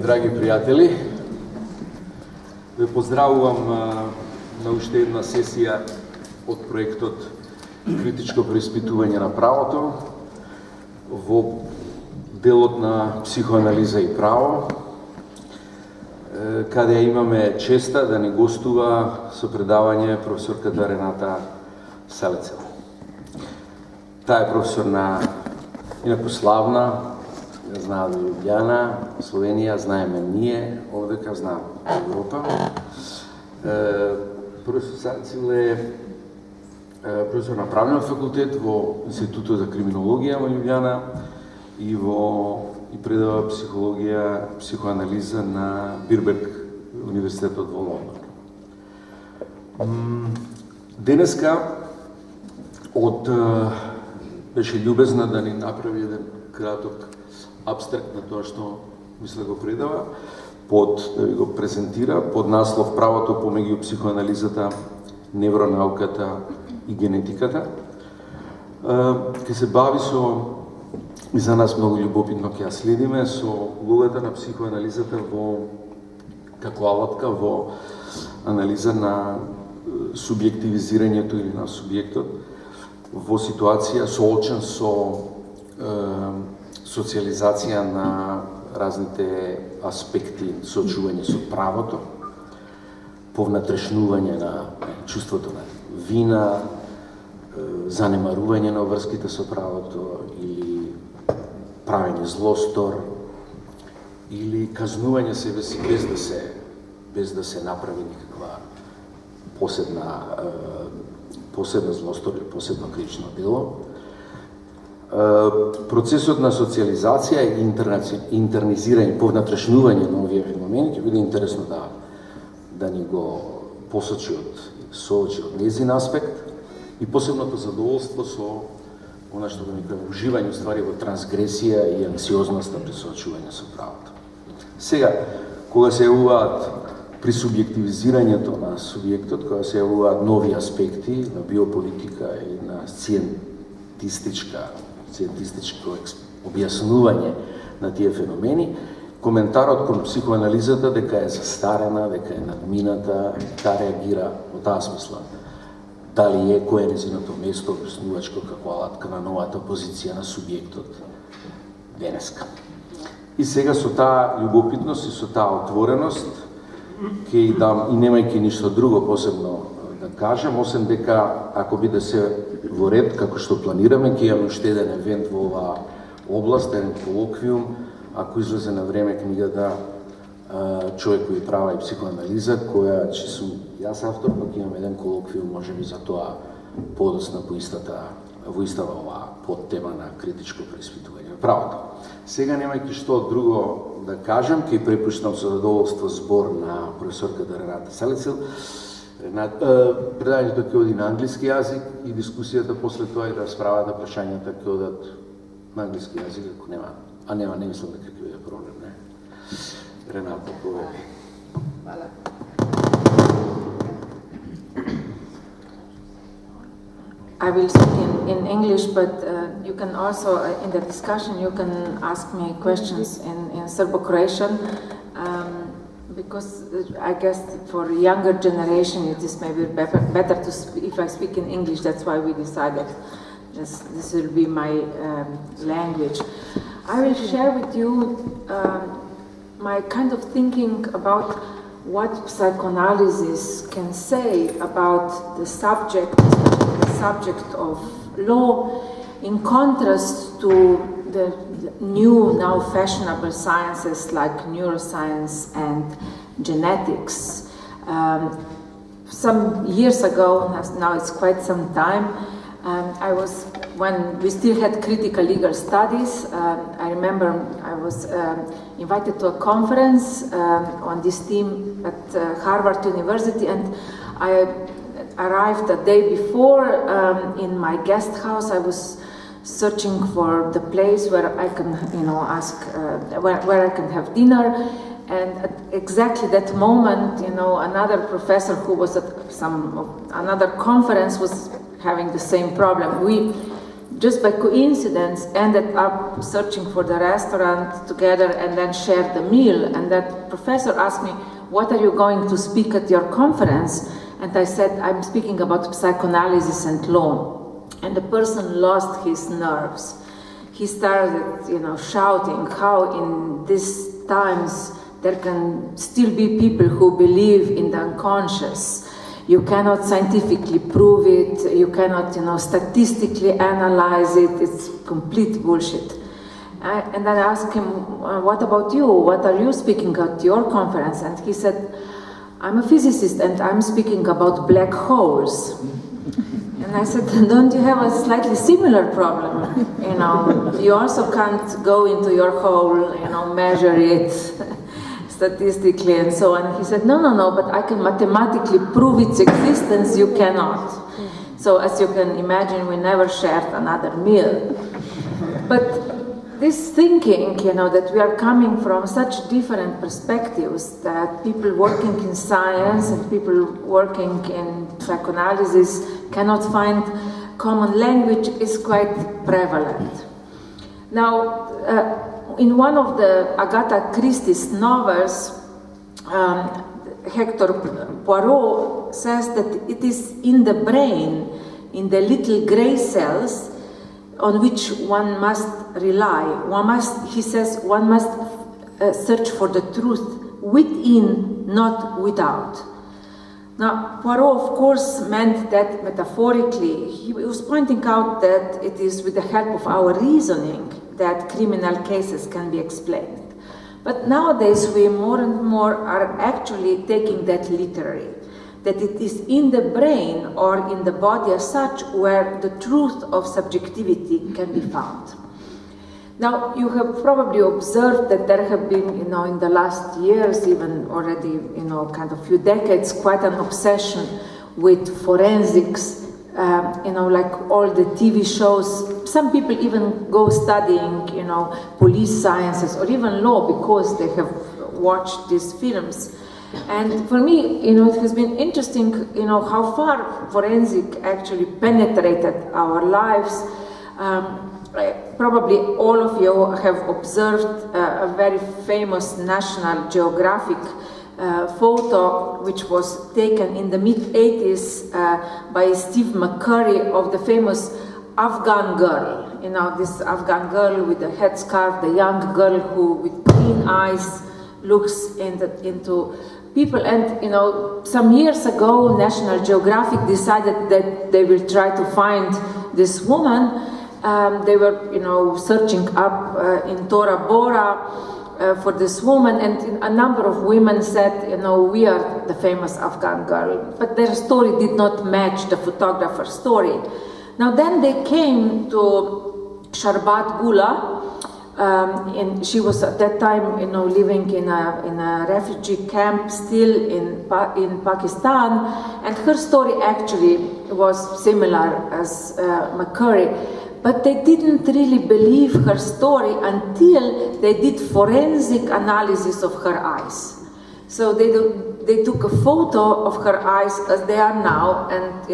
Драги пријатели, ве поздравувам на уште една сесија од проектот Критичко преиспитување на правото во делот на психоанализа и право, каде имаме честа да ни гостува со предавање професорката Рената Salecl. Таа е професор на инаку славна, знаат Ljubljana, Словенија, знаеме ние, овдека знаат Европа. Професор Salecl е професор на правен факултет во Институтот за криминологија во Ljubljana и предава психологија, психоанализа на Birkbeck универзитетот во Лондон. Денеска беше љубезна да ни направи еден краток абстракт на тоа што мисля го предава, да ви го презентира, под наслов Правото помеѓу психоанализата, невронауката и генетиката. Ке се бави и за нас многу љубопитно ќе ја следиме, со улогата на психоанализата како алатка во анализа на субјективизирањето или на субјектот во ситуација соочен со социализација на разните аспекти соочување со правото, повнатрешнување на чувството на вина, занемарување на врските со правото или правење злостор или казнување себе си без да се направи никаква посебна злостор или посебно крично дело. Процесот на социализација и интернизирање, повнатрешнување на овие феномени ќе биде интересно да ни го соочи од незин аспект и посебното задоволство со она што го никога уживање ствари во трансгресија и анксиозноста при соочување со правото. Сега, кога се јавуваат при субјективизирањето на субјектот, кога се јавуваат нови аспекти на биополитика и на сциентистичко објаснување на тие феномени, коментарот кон психоанализата дека е застарена, дека е надмината, таа реагира во таа смисла. Дали кој е незиното место објаснувачко како алатка на новата позиција на субјектот денеска. И сега со таа љубопитност и со таа отвореност ќе и дам, и немајќи ништо друго посебно да кажам, освен дека ако биде се во ред како што планираме, ќе имаме уште еден евент во оваа област, еден колоквиум, ако излезе на време книгата Човекови права и психоанализа, која че сум јас автор, пак имам еден колоквиум, можеби за тоа подосна во истава оваа подтема на критичко преиспитување на правото. Сега немајќи што друго да кажам, ќе препуштам со задоволство збор на професорката Рената Salecl. Предавањето ќе оди на англиски јазик и дискусијата после тоа и расправата, прашањата ќе одат на англиски јазик, ако нема, не мислам дека ќе биде проблем, не? Рената, повеќе. Hvala. I will speak in English, but you can also, in the discussion, you can ask me questions in Serbo-Croatian, because I guess for younger generation it is maybe better to if I speak in English. That's why we decided this will be my language. I will share with you my kind of thinking about what psychoanalysis can say about the subject of law, in contrast to the new, now fashionable sciences like neuroscience and genetics. Some years ago, now it's quite some time, when we still had critical legal studies, I remember I was invited to a conference on this theme at Harvard University, and I arrived the day before in my guest house. I was searching for the place where I can, where I can have dinner, and at exactly that moment, another professor who was at another conference was having the same problem. just by coincidence, ended up searching for the restaurant together and then shared the meal. And that professor asked me, "What are you going to speak at your conference?" And I said, "I'm speaking about psychoanalysis and law." And the person lost his nerves. He started, shouting how in these times there can still be people who believe in the unconscious. You cannot scientifically prove it, you cannot, statistically analyze it, it's complete bullshit. And then I asked him, "What about you? What are you speaking at your conference?" And he said, "I'm a physicist and I'm speaking about black holes." And I said, "Don't you have a slightly similar problem? You also can't go into your hole, measure it statistically and so on." He said, no, but I can mathematically prove its existence, you cannot. So as you can imagine, we never shared another meal. But this thinking, that we are coming from such different perspectives, that people working in science and people working in psychoanalysis cannot find common language, is quite prevalent. Now, in one of the Agatha Christie's novels, Hector Poirot says that it is in the brain, in the little gray cells, on which one must rely. He says, one must search for the truth within, not without. Now, Poirot, of course, meant that metaphorically. He was pointing out that it is with the help of our reasoning that criminal cases can be explained. But nowadays, we more and more are actually taking that literally, that it is in the brain or in the body as such where the truth of subjectivity can be found. Now, you have probably observed that there have been, in the last years, even already, kind of few decades, quite an obsession with forensics, like all the TV shows. Some people even go studying, police sciences or even law because they have watched these films. And for me, it has been interesting, how far forensic actually penetrated our lives. Probably all of you have observed a very famous National Geographic photo which was taken in the mid-80s by Steve McCurry of the famous Afghan girl. This Afghan girl with the headscarf, the young girl who with green eyes looks into people. And some years ago, National Geographic decided that they will try to find this woman. They were, searching up in Tora Bora for this woman, and a number of women said, we are the famous Afghan girl. But their story did not match the photographer's story. Now then they came to Sharbat Gula, and she was at that time, living in a refugee camp still in Pakistan, and her story actually was similar as McCurry. But they didn't really believe her story until they did forensic analysis of her eyes. So they took a photo of her eyes as they are now, and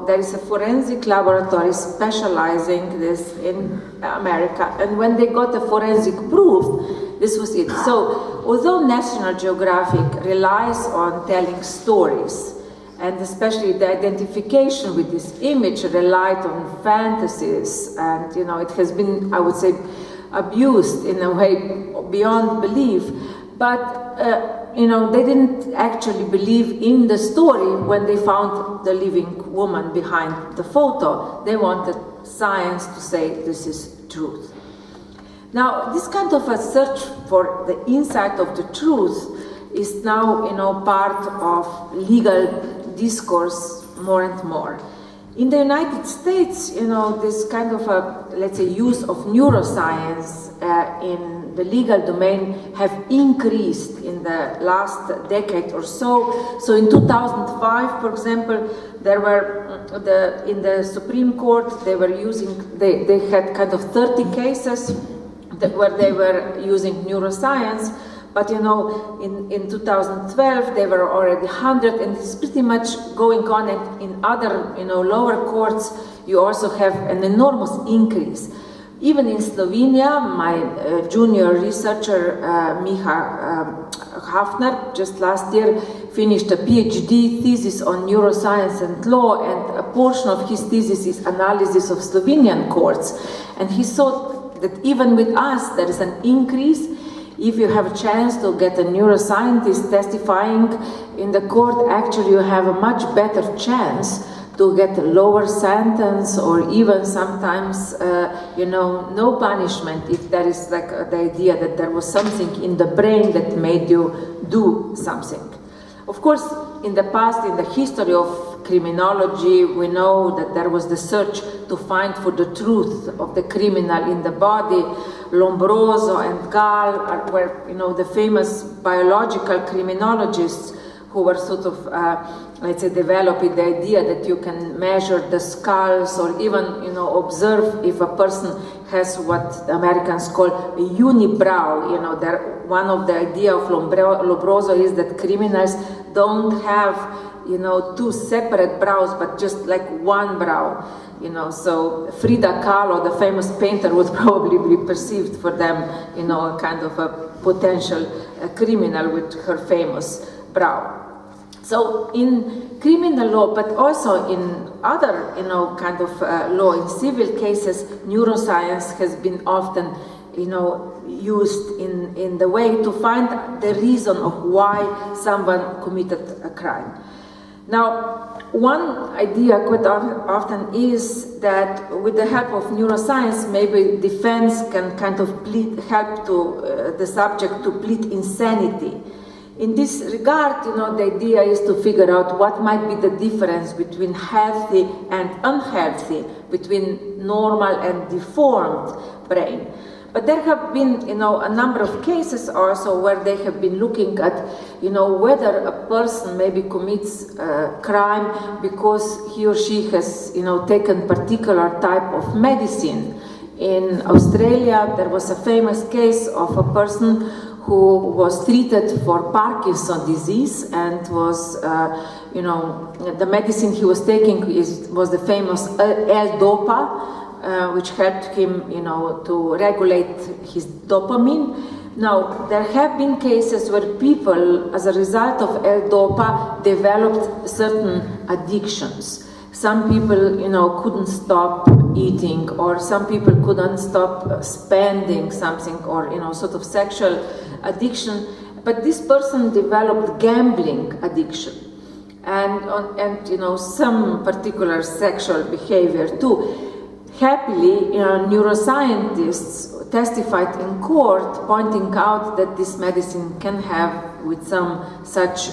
there is a forensic laboratory specializing this in America. And when they got the forensic proof, this was it. So although National Geographic relies on telling stories, and especially the identification with this image relied on fantasies, and it has been, I would say, abused in a way beyond belief. But they didn't actually believe in the story when they found the living woman behind the photo. They wanted science to say this is truth. Now, this kind of a search for the insight of the truth is now, part of legal discourse more and more. In the United States, this kind of a, let's say, use of neuroscience in the legal domain have increased in the last decade or so. So in 2005, for example, there were, in the Supreme Court, they had kind of 30 cases where they were using neuroscience. But you know, in 2012 there were already 100, and it's pretty much going on. And in other, you know, lower courts, you also have an enormous increase. Even in Slovenia, my junior researcher Miha Hafner just last year finished a PhD thesis on neuroscience and law, and a portion of his thesis is analysis of Slovenian courts. And he saw that even with us there is an increase. If you have a chance to get a neuroscientist testifying in the court, actually you have a much better chance to get a lower sentence, or even sometimes, you know, no punishment, if there is like the idea that there was something in the brain that made you do something. Of course, in the past, in the history of criminology, we know that there was the search to find for the truth of the criminal in the body. Lombroso and Gall were, you know, the famous biological criminologists who were sort of, let's say, developing the idea that you can measure the skulls, or even, you know, observe if a person has what the Americans call a unibrow. You know, one of the idea of Lombroso is that criminals don't have, you know, two separate brows, but just like one brow. You know, so Frida Kahlo, the famous painter, would probably be perceived for them, you know, a kind of a potential criminal with her famous brow. So in criminal law, but also in other, you know, kind of law, in civil cases, neuroscience has been often, you know, used in the way to find the reason of why someone committed a crime. Now, one idea quite often is that with the help of neuroscience, maybe defense can kind of help to the subject to plead insanity. In this regard, you know, the idea is to figure out what might be the difference between healthy and unhealthy, between normal and deformed brain. But there have been, you know, a number of cases also where they have been looking at, you know, whether a person maybe commits a crime because he or she has, you know, taken particular type of medicine. In Australia, there was a famous case of a person who was treated for Parkinson's disease and was, you know, the medicine he was taking was the famous L-DOPA, which helped him, you know, to regulate his dopamine. Now, there have been cases where people, as a result of L-DOPA, developed certain addictions. Some people, you know, couldn't stop eating, or some people couldn't stop spending something, or, you know, sort of sexual addiction. But this person developed gambling addiction, and you know, some particular sexual behavior too. Happily, you know, neuroscientists testified in court, pointing out that this medicine can have with some such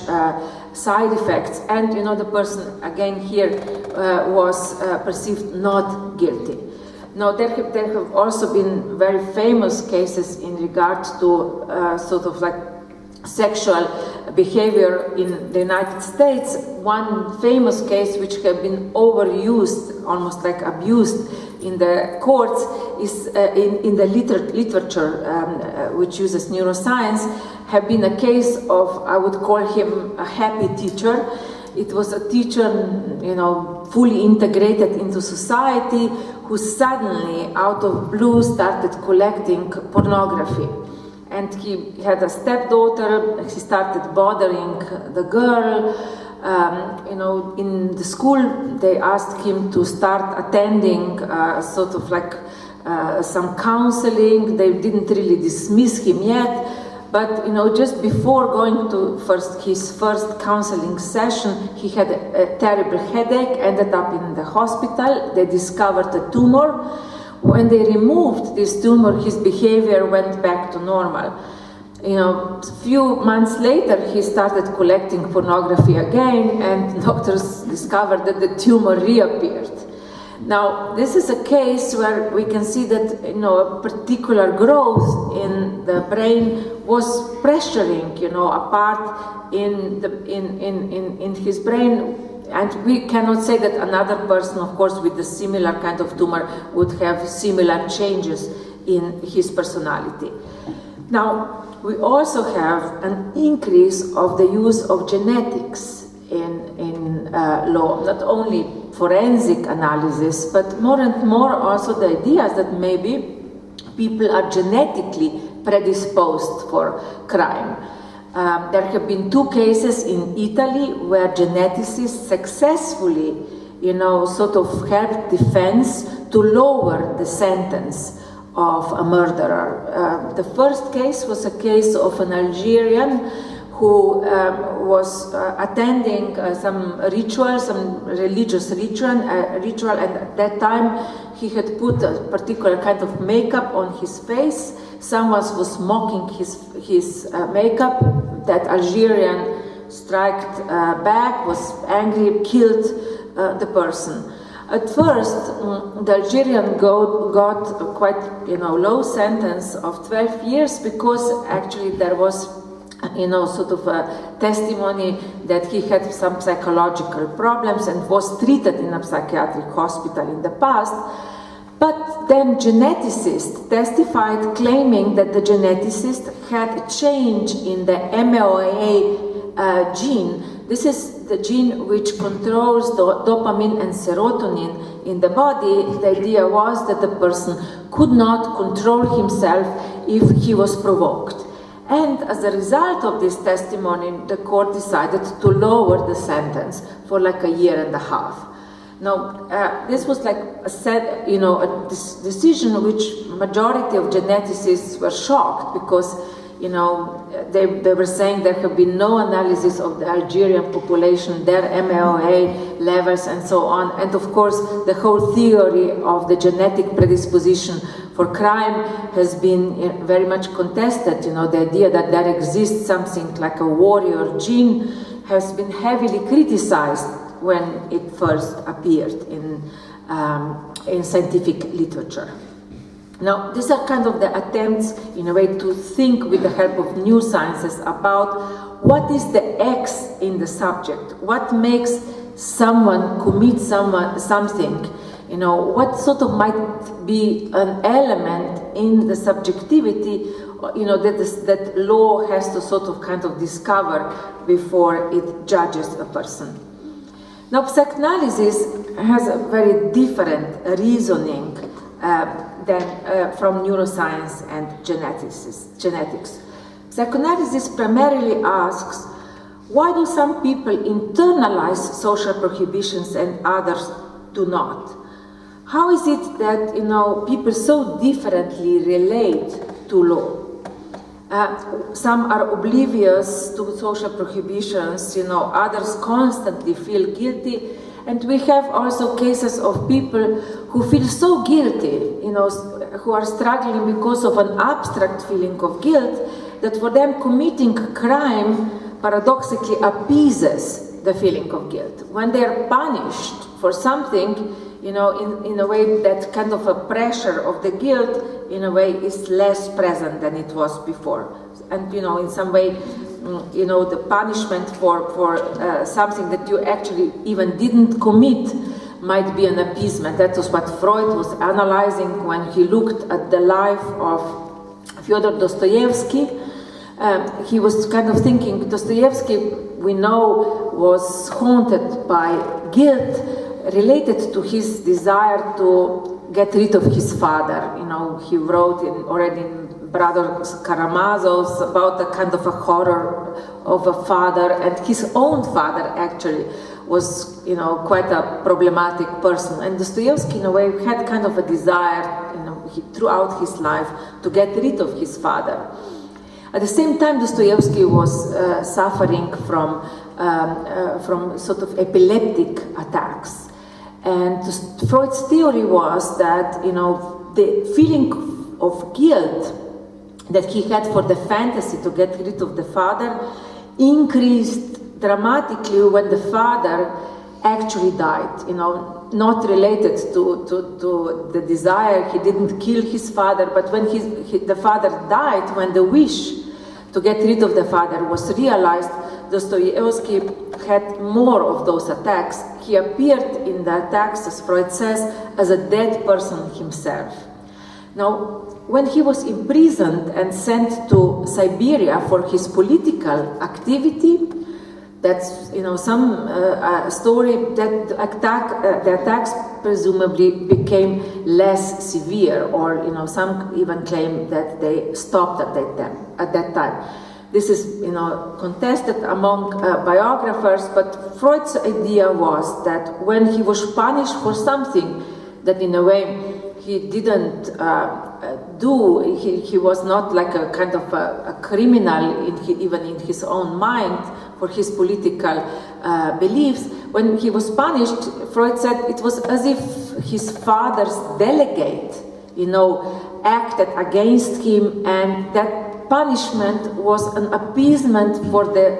side effects, and you know, the person again here was perceived not guilty. Now, there have also been very famous cases in regard to sort of like sexual behavior in the United States. One famous case which have been overused, almost like abused in the courts, is in the literature which uses neuroscience, have been a case of, I would call him a happy teacher. It was a teacher, you know, fully integrated into society, who suddenly, out of blue, started collecting pornography. And he had a stepdaughter. He started bothering the girl. You know, in the school, they asked him to start attending sort of like some counseling. They didn't really dismiss him yet. But, you know, just before going to his first counseling session, he had a terrible headache, ended up in the hospital. They discovered a tumor. When they removed this tumor, his behavior went back to normal. You know, a few months later, he started collecting pornography again, and doctors discovered that the tumor reappeared. Now, this is a case where we can see that, you know, a particular growth in the brain was pressuring, you know, a part in his brain. And we cannot say that another person, of course, with a similar kind of tumor would have similar changes in his personality. Now, we also have an increase of the use of genetics in law, not only forensic analysis, but more and more also the ideas that maybe people are genetically predisposed for crime. There have been 2 cases in Italy where geneticists successfully, sort of helped defense to lower the sentence of a murderer. The first case was a case of an Algerian who was attending some ritual, some religious ritual, and at that time he had put a particular kind of makeup on his face. Someone was mocking his makeup. That Algerian struck back, was angry, killed the person. At first, the Algerian got quite, low sentence of 12 years because actually there was, sort of a testimony that he had some psychological problems and was treated in a psychiatric hospital in the past. But then geneticists testified claiming that the geneticist had a change in the MOA gene. This is the gene which controls the dopamine and serotonin in the body. The idea was that the person could not control himself if he was provoked. And as a result of this testimony, the court decided to lower the sentence for like a year and a half. Now, this was like a decision which majority of geneticists were shocked because, they were saying there have been no analysis of the Algerian population, their MOA levels and so on. And of course, the whole theory of the genetic predisposition for crime has been very much contested. The idea that there exists something like a warrior gene has been heavily criticized when it first appeared in scientific literature. Now, these are kind of the attempts, in a way, to think with the help of new sciences about what is the X in the subject, what makes someone commit something, what sort of might be an element in the subjectivity, that law has to sort of kind of discover before it judges a person. Now, psychoanalysis has a very different reasoning from neuroscience and genetics. Psychoanalysis primarily asks, why do some people internalize social prohibitions and others do not? How is it that, people so differently relate to law? Some are oblivious to social prohibitions, others constantly feel guilty. And we have also cases of people who feel so guilty, who are struggling because of an abstract feeling of guilt, that for them committing crime paradoxically appeases the feeling of guilt. When they are punished for something, in a way that kind of a pressure of the guilt, in a way, is less present than it was before. And, in some way, the punishment for something that you actually even didn't commit might be an appeasement. That was what Freud was analyzing when he looked at the life of Fyodor Dostoevsky. He was kind of thinking, Dostoevsky, we know, was haunted by guilt related to his desire to get rid of his father. He wrote already in Brothers Karamazov's about a kind of a horror of a father, and his own father actually was, quite a problematic person. And Dostoevsky, in a way, had kind of a desire, throughout his life to get rid of his father. At the same time, Dostoevsky was suffering from sort of epileptic attacks. And Freud's theory was that, the feeling of guilt that he had for the fantasy to get rid of the father increased dramatically when the father actually died, not related to the desire. He didn't kill his father, but when the father died, when the wish to get rid of the father was realized, Dostoevsky had more of those attacks. He appeared in the attacks, as Freud says, as a dead person himself. Now, when he was imprisoned and sent to Siberia for his political activity, that's some story that the attacks presumably became less severe, or some even claim that they stopped at that time. This is contested among biographers, but Freud's idea was that when he was punished for something that in a way he didn't do, he was not like a kind of a criminal even in his own mind for his political beliefs. When he was punished, Freud said it was as if his father's delegate, acted against him, and that punishment was an appeasement for the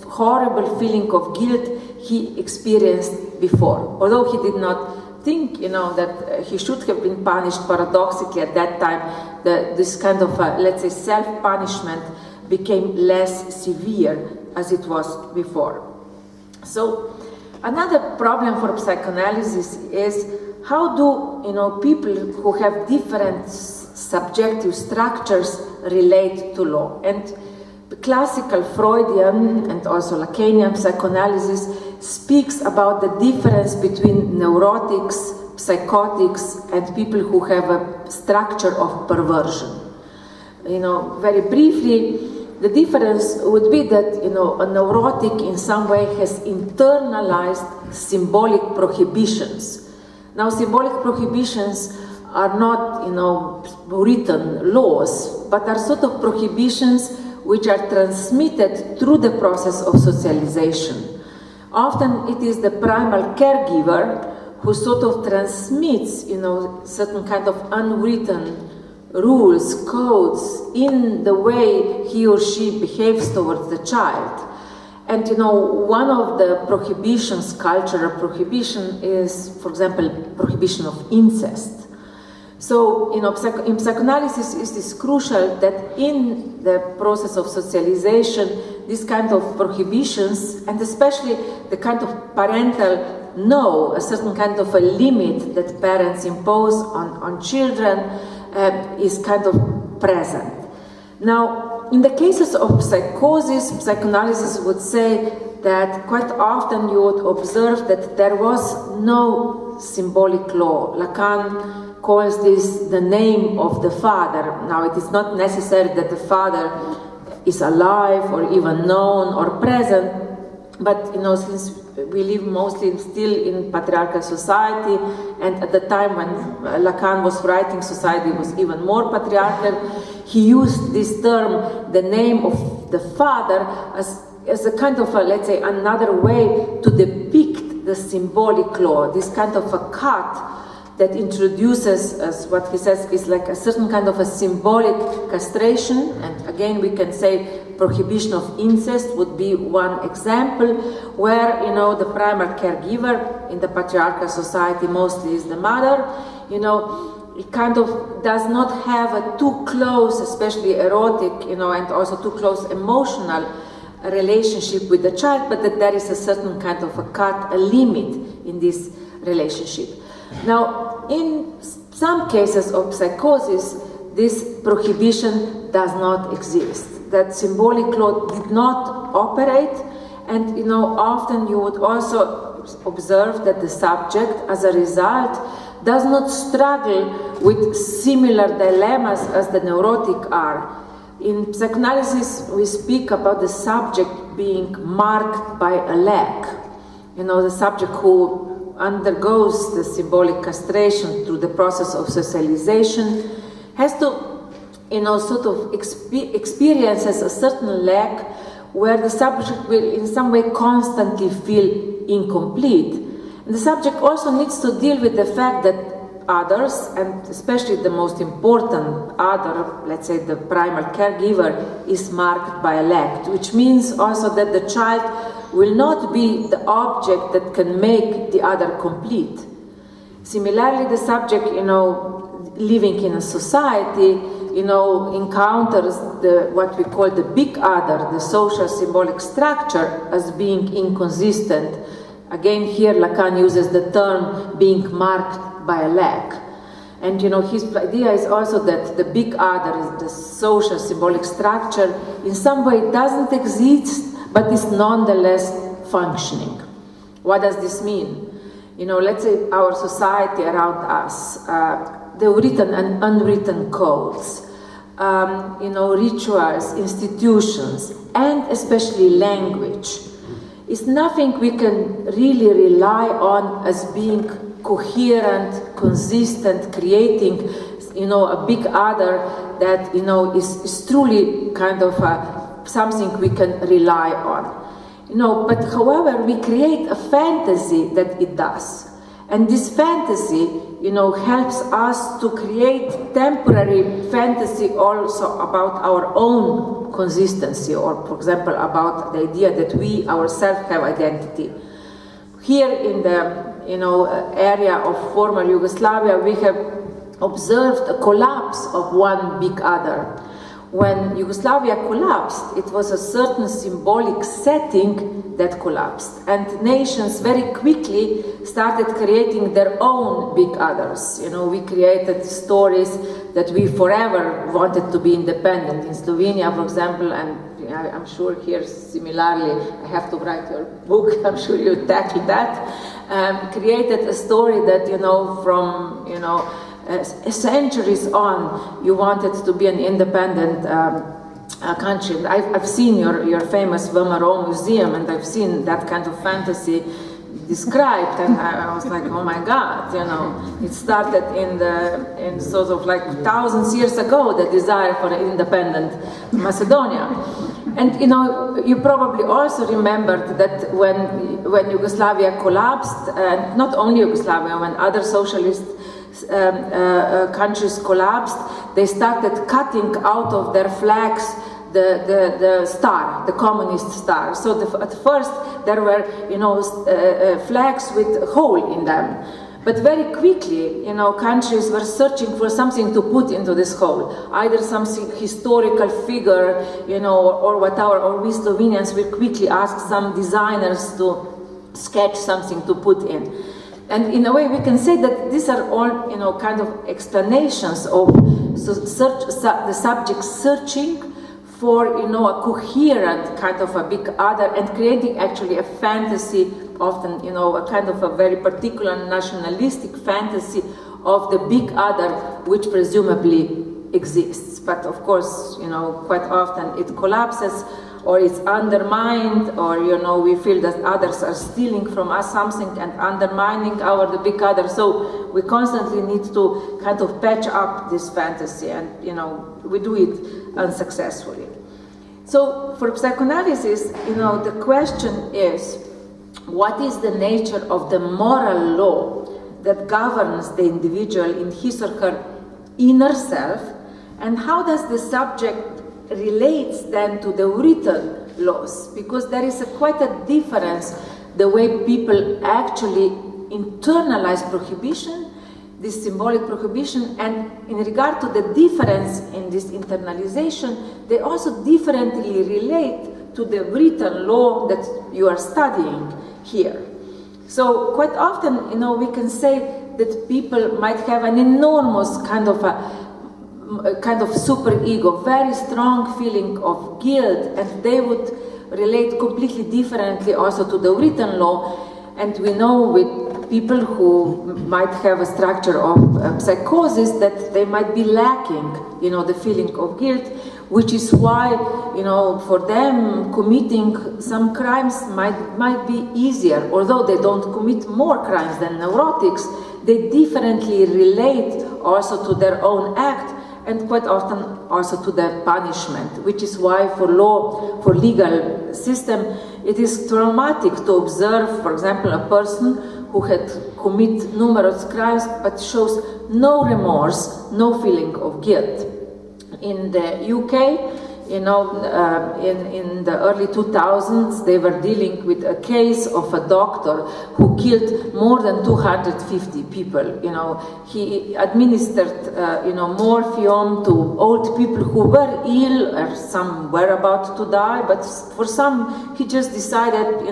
horrible feeling of guilt he experienced before. Although he did not think, that he should have been punished, paradoxically at that time, this kind of, let's say, self-punishment became less severe as it was before. So another problem for psychoanalysis is how do, people who have different subjective structures relate to law. And classical Freudian and also Lacanian psychoanalysis speaks about the difference between neurotics, psychotics, and people who have a structure of perversion. Very briefly, the difference would be that, a neurotic in some way has internalized symbolic prohibitions. Now, symbolic prohibitions are not, written laws, but are sort of prohibitions which are transmitted through the process of socialization. Often it is the primal caregiver who sort of transmits, certain kind of unwritten rules, codes, in the way he or she behaves towards the child. And one of the prohibitions, cultural prohibition, is, for example, prohibition of incest. So, in psychoanalysis it is crucial that in the process of socialization, this kind of prohibitions, and especially the kind of parental no, a certain kind of a limit that parents impose on children is kind of present. Now, in the cases of psychosis, psychoanalysis would say that quite often you would observe that there was no symbolic law. Lacan calls this the name of the father. Now, it is not necessary that the father is alive or even known or present, but since we live mostly still in patriarchal society, and at the time when Lacan was writing, society was even more patriarchal, he used this term, the name of the father, as a kind of let's say, another way to depict the symbolic law, this kind of a cut that introduces, as what he says, is like a certain kind of a symbolic castration. And again, we can say prohibition of incest would be one example, where, the primary caregiver in the patriarchal society mostly is the mother, it kind of does not have a too close, especially erotic, and also too close emotional relationship with the child, but that there is a certain kind of a cut, a limit in this relationship. Now, in some cases of psychosis, this prohibition does not exist. That symbolic law did not operate, and often you would also observe that the subject, as a result, does not struggle with similar dilemmas as the neurotic are. In psychoanalysis, we speak about the subject being marked by a lack. The subject who undergoes the symbolic castration through the process of socialization has to, sort of experiences a certain lack where the subject will in some way constantly feel incomplete. And the subject also needs to deal with the fact that others, and especially the most important other, let's say the primal caregiver, is marked by a lack, which means also that the child will not be the object that can make the other complete. Similarly, the subject, living in a society, encounters what we call the big other, the social symbolic structure, as being inconsistent. Again, here Lacan uses the term being marked by a lack. And his idea is also that the big other, the social symbolic structure, in some way doesn't exist, but is nonetheless functioning. What does this mean? Let's say our society around us, the written and unwritten codes, rituals, institutions, and especially language, is nothing we can really rely on as being coherent, consistent, creating, a big other that, is truly kind of something we can rely on. But however, we create a fantasy that it does. And this fantasy, helps us to create temporary fantasy also about our own consistency, or, for example, about the idea that we ourselves have identity. Here in the, area of former Yugoslavia, we have observed a collapse of one big other. When Yugoslavia collapsed, it was a certain symbolic setting that collapsed. And nations very quickly started creating their own big others. We created stories that we forever wanted to be independent. In Slovenia, for example, and I'm sure here similarly, I have to write your book, I'm sure you tackled that, created a story that, from, centuries on, you wanted to be an independent country. I've seen your famous Verso museum, and I've seen that kind of fantasy described, and I was like, oh my God, it started in sort of like thousands of years ago, the desire for an independent Macedonia. And you probably also remembered that when Yugoslavia collapsed, and not only Yugoslavia, when other socialist countries collapsed, they started cutting out of their flags the star, the communist star. So at first there were, flags with a hole in them. But very quickly, countries were searching for something to put into this hole, either some historical figure, or whatever, or we Slovenians will quickly ask some designers to sketch something to put in. And in a way, we can say that these are all, kind of explanations of the subject searching for, a coherent kind of a big other, and creating actually a fantasy, often, a kind of a very particular nationalistic fantasy of the big other, which presumably exists. But of course, quite often it collapses, or it's undermined, or we feel that others are stealing from us something and undermining the big other. So we constantly need to kind of patch up this fantasy, and we do it unsuccessfully. So for psychoanalysis, the question is, what is the nature of the moral law that governs the individual in his or her inner self, and how does the subject relates then to the written laws? Because there is quite a difference the way people actually internalize prohibition, this symbolic prohibition, and in regard to the difference in this internalization, they also differently relate to the written law that you are studying here. So quite often, we can say that people might have an enormous kind of super ego, very strong feeling of guilt, and they would relate completely differently also to the written law. And we know with people who might have a structure of psychosis that they might be lacking, the feeling of guilt, which is why, for them committing some crimes might be easier. Although they don't commit more crimes than neurotics, they differently relate also to their own act, and quite often also to the punishment, which is why for legal system, it is traumatic to observe, for example, a person who had committed numerous crimes but shows no remorse, no feeling of guilt. In the UK, in the early 2000s, they were dealing with a case of a doctor who killed more than 250 people. He administered, morphine to old people who were ill, or some were about to die, but for some, he just decided,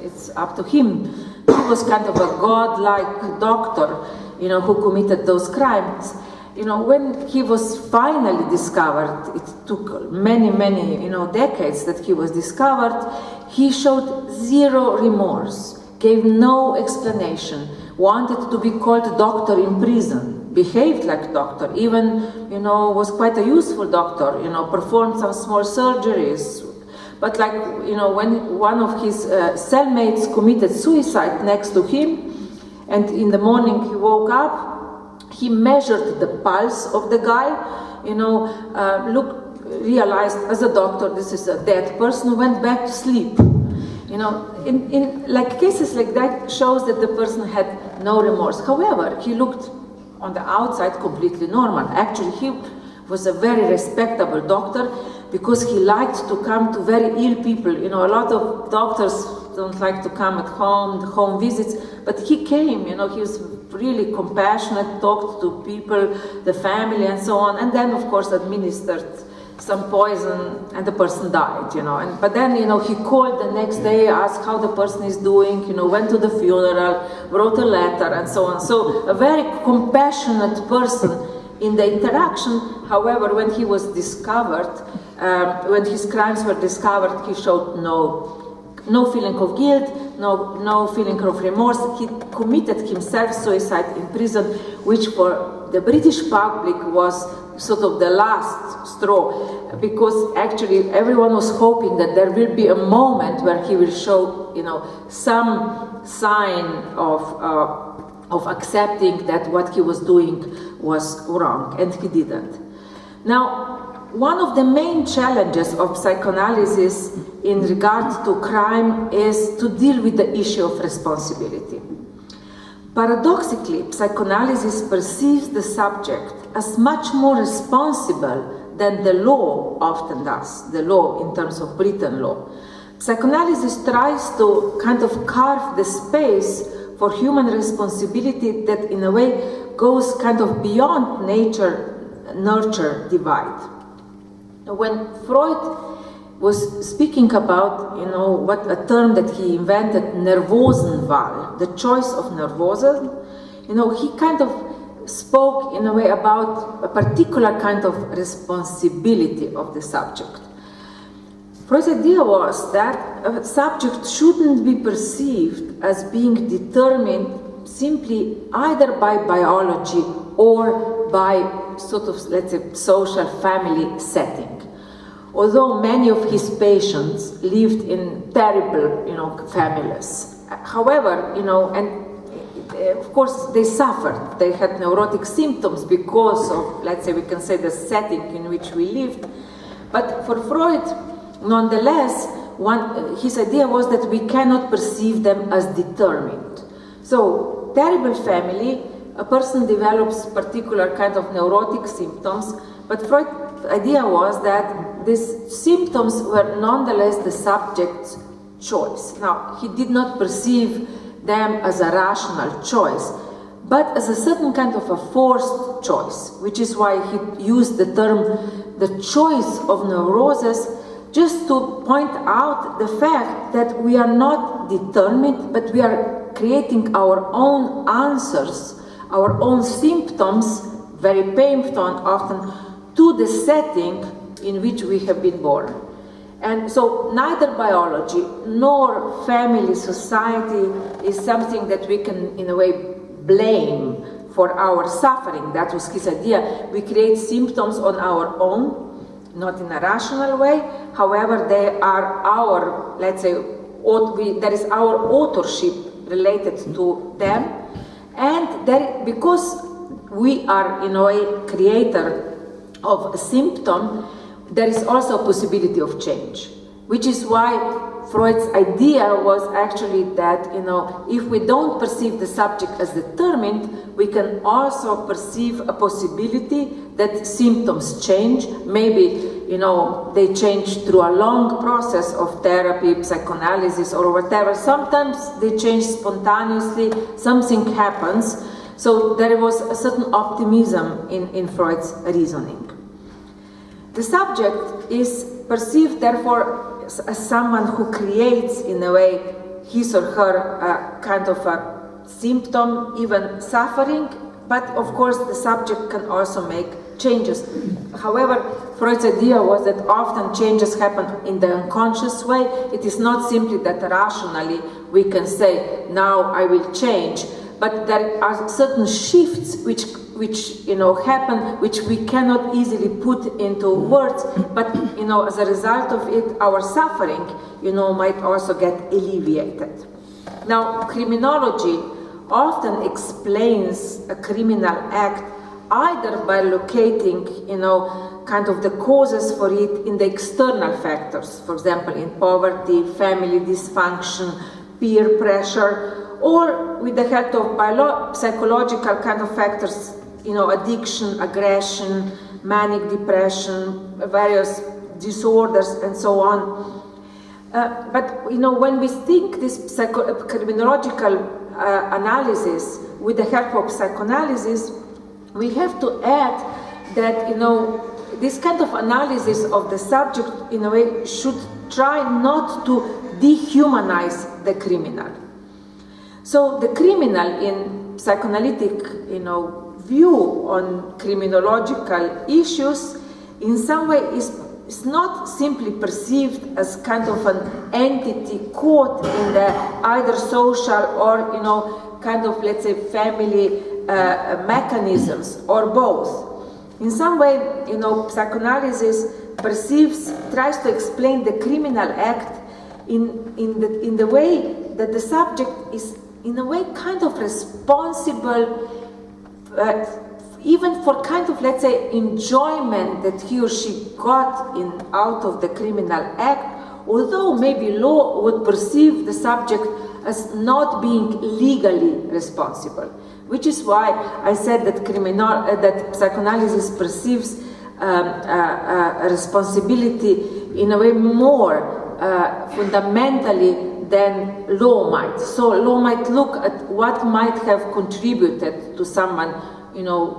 it's up to him. He was kind of a godlike doctor, who committed those crimes. When he was finally discovered, it took many, decades that he was discovered, he showed zero remorse, gave no explanation, wanted to be called doctor in prison, behaved like doctor, even, was quite a useful doctor, performed some small surgeries. But when one of his cellmates committed suicide next to him, and in the morning he woke up, he measured the pulse of the guy, realized as a doctor this is a dead person, went back to sleep. In cases like that shows that the person had no remorse. However, he looked on the outside completely normal. Actually, he was a very respectable doctor because he liked to come to very ill people. A lot of doctors don't like to come at home visits, but he came, he was really compassionate, talked to people, the family and so on, and then of course administered some poison and the person died, but then, he called the next day, asked how the person is doing, went to the funeral, wrote a letter and so on. So a very compassionate person in the interaction. However, when he was discovered, when his crimes were discovered, he showed no feeling of guilt, no feeling of remorse. He committed himself suicide in prison, which for the British public was sort of the last straw, because actually everyone was hoping that there will be a moment where he will show, some sign of accepting that what he was doing was wrong, and he didn't. Now, one of the main challenges of psychoanalysis in regard to crime is to deal with the issue of responsibility. Paradoxically, psychoanalysis perceives the subject as much more responsible than the law often does, the law in terms of Britain law. Psychoanalysis tries to kind of carve the space for human responsibility that in a way goes kind of beyond nature-nurture divide. When Freud was speaking about, what a term that he invented, Nervosenwahl, the choice of nervosen, he kind of spoke in a way about a particular kind of responsibility of the subject. Freud's idea was that a subject shouldn't be perceived as being determined simply either by biology or by sort of, let's say, social family setting. Although many of his patients lived in terrible, families. However, of course they suffered. They had neurotic symptoms because of, let's say, we can say the setting in which we lived. But for Freud, nonetheless, his idea was that we cannot perceive them as determined. So, terrible family, a person develops particular kind of neurotic symptoms, but Freud's idea was that these symptoms were nonetheless the subject's choice. Now, he did not perceive them as a rational choice, but as a certain kind of a forced choice, which is why he used the term the choice of neurosis, just to point out the fact that we are not determined, but we are creating our own answers, our own symptoms, very painful often, to the setting in which we have been born. And so neither biology nor family, society is something that we can, in a way, blame for our suffering. That was his idea. We create symptoms on our own, not in a rational way. However, they are our, let's say, there is our authorship related to them. And because we are, in a way, creator of a symptom, there is also a possibility of change, which is why Freud's idea was actually that, if we don't perceive the subject as determined, we can also perceive a possibility that symptoms change. Maybe, they change through a long process of therapy, psychoanalysis, or whatever. Sometimes they change spontaneously, something happens. So there was a certain optimism in Freud's reasoning. The subject is perceived, therefore, as someone who creates, in a way, his or her kind of a symptom, even suffering, but of course the subject can also make changes. However, Freud's idea was that often changes happen in the unconscious way. It is not simply that rationally we can say, now I will change, but there are certain shifts which happen, which we cannot easily put into words, but as a result of it, our suffering might also get alleviated. Now, criminology often explains a criminal act either by locating kind of the causes for it in the external factors, for example in poverty, family dysfunction, peer pressure, or with the help of psychological kind of factors, addiction, aggression, manic depression, various disorders, and so on. But when we think this criminological analysis with the help of psychoanalysis, we have to add that this kind of analysis of the subject in a way should try not to dehumanize the criminal. So the criminal in psychoanalytic view on criminological issues in some way is not simply perceived as kind of an entity caught in the either social or kind of, let's say, family mechanisms, or both. In some way, psychoanalysis tries to explain the criminal act in the way that the subject is in a way kind of responsible even for kind of, let's say, enjoyment that he or she got out of the criminal act, although maybe law would perceive the subject as not being legally responsible. Which is why I said that psychoanalysis perceives responsibility in a way more fundamentally than law might. So law might look at what might have contributed to someone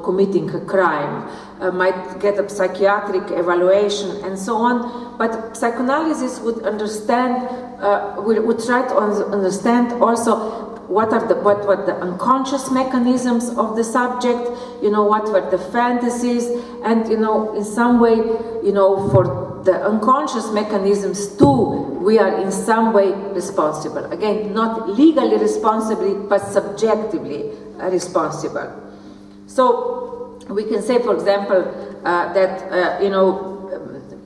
committing a crime, might get a psychiatric evaluation and so on, but psychoanalysis would understand, would try to understand also what were the unconscious mechanisms of the subject, what were the fantasies, and in some way, for the unconscious mechanisms too, we are in some way responsible. Again, not legally responsible, but subjectively responsible. So we can say, for example, that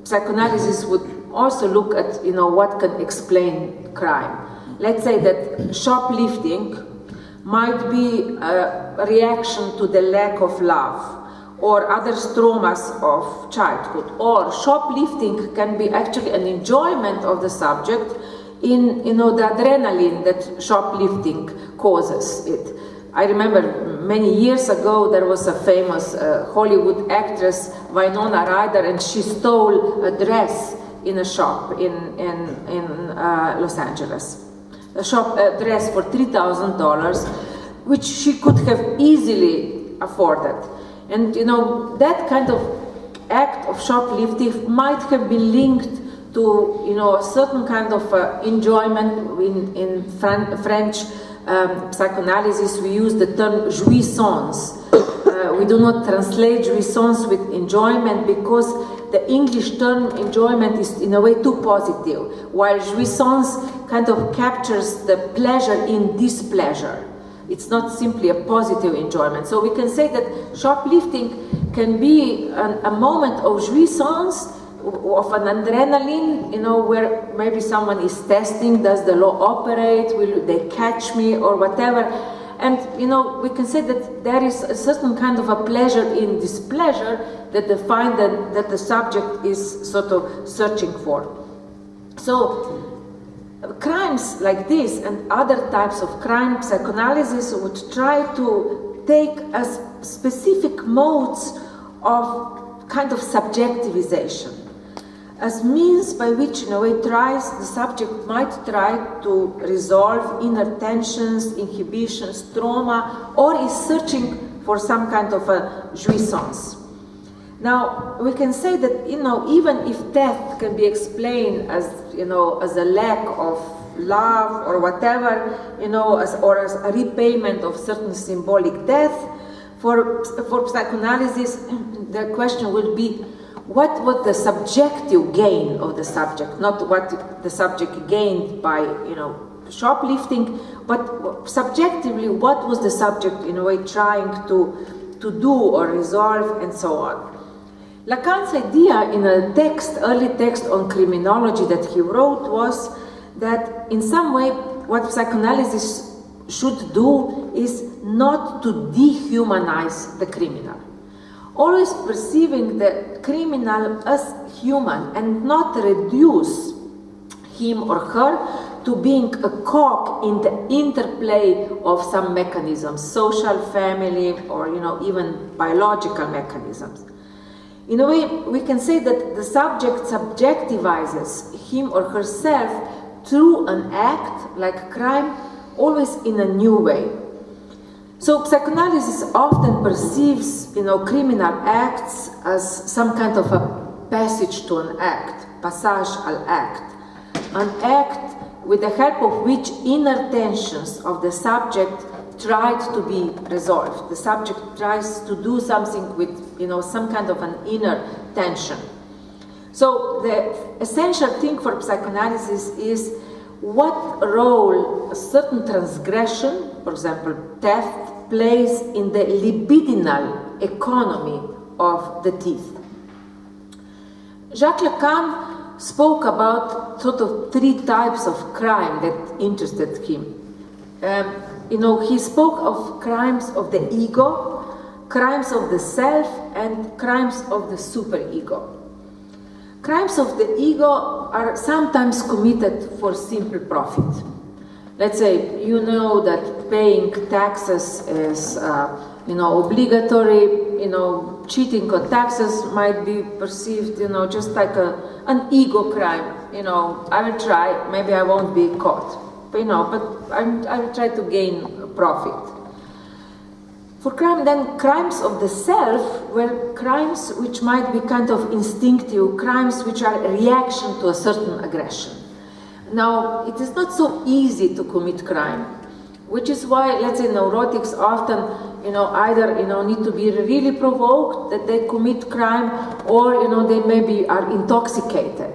psychoanalysis would also look at what can explain crime. Let's say that shoplifting might be a reaction to the lack of love or other traumas of childhood, or shoplifting can be actually an enjoyment of the subject in the adrenaline that shoplifting causes it. I remember many years ago there was a famous Hollywood actress, Winona Ryder, and she stole a dress in a shop in Los Angeles. A dress for $3,000, which she could have easily afforded. And that kind of act of shoplifting might have been linked to a certain kind of enjoyment. In French psychoanalysis we use the term jouissance. We do not translate jouissance with enjoyment because the English term enjoyment is in a way too positive, while jouissance kind of captures the pleasure in displeasure. It's not simply a positive enjoyment. So we can say that shoplifting can be a moment of jouissance, of an adrenaline, where maybe someone is testing, does the law operate, will they catch me, or whatever. And we can say that there is a certain kind of a pleasure in displeasure that they find that the subject is sort of searching for. So crimes like this and other types of crime, psychoanalysis would try to take as specific modes of kind of subjectivization, as means by which, in a way, the subject might try to resolve inner tensions, inhibitions, trauma, or is searching for some kind of a jouissance. Now, we can say that, even if death can be explained as, as a lack of love or whatever, or as a repayment of certain symbolic death, For psychoanalysis, the question will be, what was the subjective gain of the subject, not what the subject gained by, shoplifting, but subjectively, what was the subject, in a way, trying to do or resolve, and so on. Lacan's idea in a early text on criminology that he wrote was that in some way what psychoanalysis should do is not to dehumanize the criminal. Always perceiving the criminal as human and not reduce him or her to being a cog in the interplay of some mechanisms, social, family, or even biological mechanisms. In a way, we can say that the subject subjectivizes him or herself through an act, like crime, always in a new way. So psychoanalysis often perceives, criminal acts as some kind of a passage to an act, passage al act, an act with the help of which inner tensions of the subject tried to be resolved. The subject tries to do something with, some kind of an inner tension. So the essential thing for psychoanalysis is what role a certain transgression, for example, theft, plays in the libidinal economy of the teeth. Jacques Lacan spoke about sort of 3 types of crime that interested him. He spoke of crimes of the ego, crimes of the self, and crimes of the superego. Crimes of the ego are sometimes committed for simple profit. Let's say, that paying taxes is, obligatory, cheating on taxes might be perceived, just like an ego crime. I will try, maybe I won't be caught. But I will try to gain profit. For crime, then crimes of the self were crimes which might be kind of instinctive, crimes which are a reaction to a certain aggression. Now, it is not so easy to commit crime, which is why, let's say, neurotics often, either, need to be really provoked that they commit crime, or, they maybe are intoxicated.